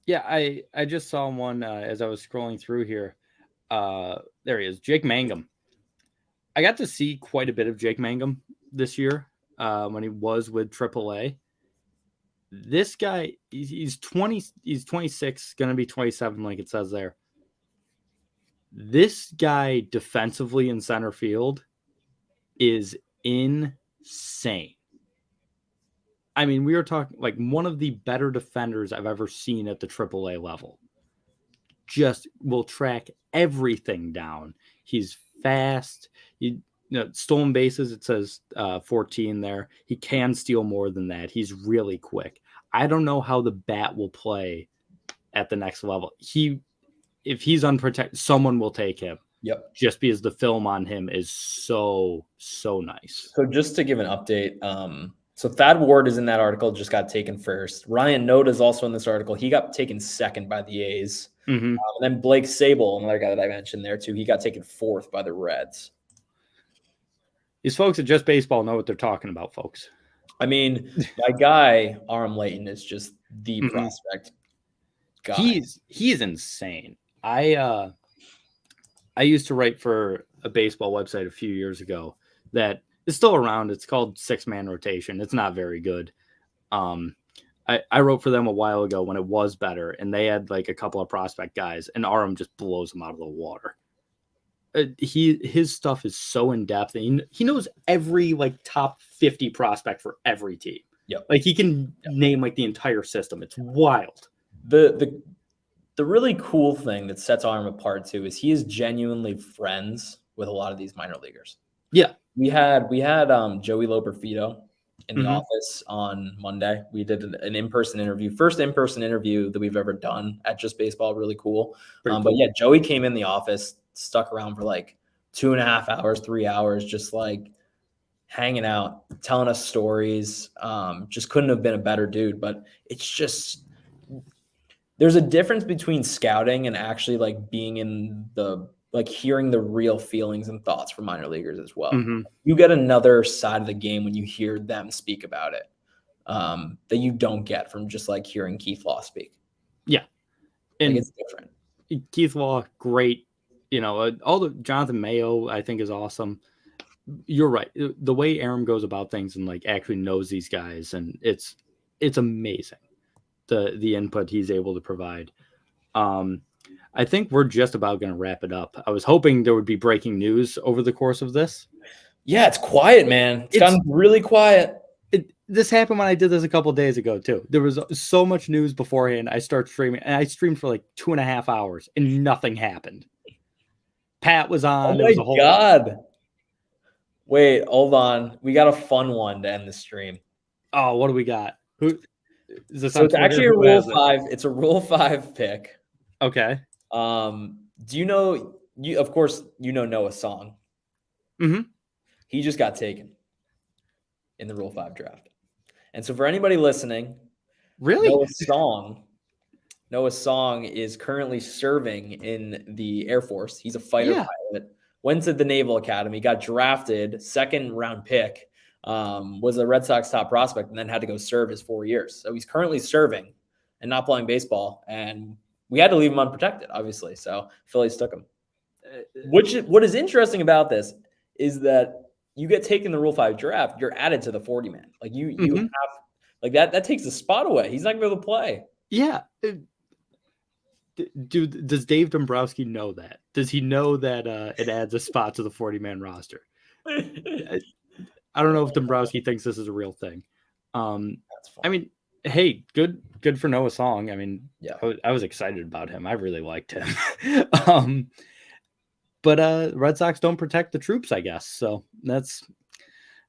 Yeah, I just saw one as I was scrolling through here. There he is, Jake Mangum. I got to see quite a bit of Jake Mangum this year when he was with AAA. This guy, he's 20, he's 26, going to be 27, like it says there. This guy defensively in center field is insane. I mean, we are talking like one of the better defenders I've ever seen at the AAA level. Just will track everything down. He's fast. Stolen bases, it says 14 there. He can steal more than that. He's really quick. I don't know how the bat will play at the next level. If he's unprotected, someone will take him. Yep. Just because the film on him is so nice. So just to give an update, so Thad Ward is in that article, just got taken first. Ryan Noda is also in this article. He got taken second by the A's. Mm-hmm. And then Blake Sable, another guy that I mentioned there too, he got taken fourth by the Reds. These folks at Just Baseball know what they're talking about, folks. I mean, my guy, Aram Layton, is just the prospect guy. He's insane. I used to write for a baseball website a few years ago that is still around. It's called 6-Man Rotation. It's not very good. I wrote for them a while ago when it was better, and they had like a couple of prospect guys, and Aram just blows them out of the water. His stuff is so in depth, and he knows every like top 50 prospect for every team. Yep. Like he can name like the entire system. It's wild. The really cool thing that sets Aram apart too is he is genuinely friends with a lot of these minor leaguers. Yeah. We had Joey Loperfido in the office on Monday. We did an in-person interview, first in-person interview that we've ever done at Just Baseball. Really cool. Cool. But yeah, Joey came in the office, stuck around for like 2.5 hours, 3 hours, just like hanging out, telling us stories. Just couldn't have been a better dude. But it's just, there's a difference between scouting and actually like being in the, like hearing the real feelings and thoughts from minor leaguers as well. Mm-hmm. You get another side of the game when you hear them speak about it that you don't get from just like hearing Keith Law speak. Yeah. And like it's different. Keith Law, great. All the Jonathan Mayo, I think, is awesome. You're right. The way Aram goes about things and like actually knows these guys, and it's amazing the input he's able to provide. I think we're just about going to wrap it up. I was hoping there would be breaking news over the course of this. Yeah, it's quiet, man. It's gotten really quiet. This happened when I did this a couple of days ago, too. There was so much news beforehand. I started streaming, and I streamed for like 2.5 hours, and nothing happened. Pat was on. Oh, my God. Wait, hold on. We got a fun one to end the stream. Oh, what do we got? Who? Is this so it's actually a Rule 5. It's a Rule 5 pick. Okay. Do you know, of course, Noah Song. Mm-hmm. He just got taken in the Rule 5 draft. And so for anybody listening, really, Noah Song is currently serving in the Air Force. He's a fighter pilot, went to the Naval Academy, got drafted, second-round pick, was a Red Sox top prospect, and then had to go serve his 4 years. So he's currently serving and not playing baseball, and we had to leave him unprotected, obviously. So Phillies took him. What is interesting about this is that you get taken the Rule 5 draft, you're added to the 40-man. Like you have like that takes the spot away. He's not going to be able to play. Yeah. Does Dave Dombrowski know that? Does he know that it adds a spot to the 40-man roster? I don't know if Dombrowski thinks this is a real thing. That's fine. I mean, hey, good for Noah Song. I mean, yeah, I was excited about him. I really liked him. But Red Sox don't protect the troops, I guess. So that's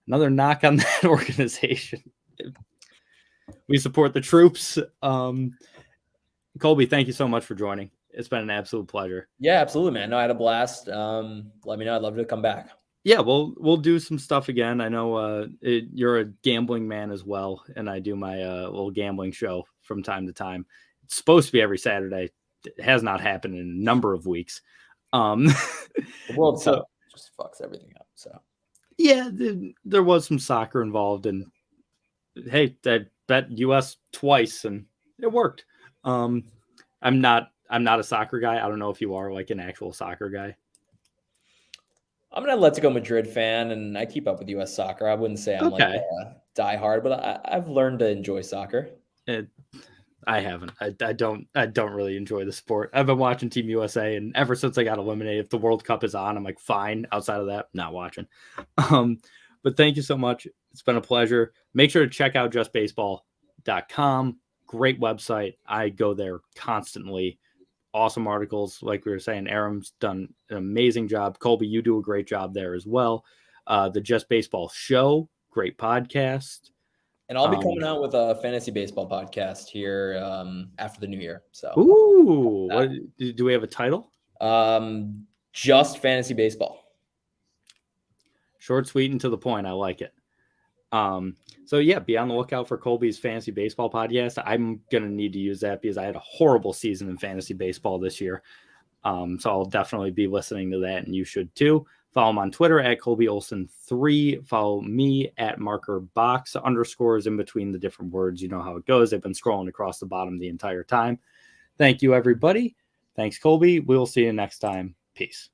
another knock on that organization. We support the troops. Colby, thank you so much for joining. It's been an absolute pleasure. Yeah, absolutely, man. No, I had a blast. Let me know. I'd love to come back. Yeah, we'll do some stuff again. I know you're a gambling man as well, and I do my little gambling show from time to time. It's supposed to be every Saturday. It has not happened in a number of weeks. The World Cup just fucks everything up. So yeah, there was some soccer involved, and hey, I bet US twice, and it worked. I'm not a soccer guy. I don't know if you are like an actual soccer guy. I'm an Atletico Madrid fan, and I keep up with U.S. soccer. I wouldn't say I'm like a diehard, but I've learned to enjoy soccer. I haven't. I don't really enjoy the sport. I've been watching Team USA, and ever since I got eliminated, if the World Cup is on, I'm like, fine. Outside of that, not watching. But thank you so much. It's been a pleasure. Make sure to check out justbaseball.com. Great website. I go there constantly. Awesome articles. Like we were saying, Aram's done an amazing job. Colby, you do a great job there as well. The Just Baseball Show, great podcast. And I'll be coming out with a fantasy baseball podcast here after the new year. So, do we have a title? Just fantasy baseball. Short, sweet, and to the point. I like it. So yeah, be on the lookout for Colby's fantasy baseball podcast. I'm going to need to use that because I had a horrible season in fantasy baseball this year. So I'll definitely be listening to that, and you should too. Follow him on Twitter at Colby Olson 3. Follow me at marker box underscores in between the different words. You know how it goes. They've been scrolling across the bottom the entire time. Thank you, everybody. Thanks, Colby. We'll see you next time. Peace.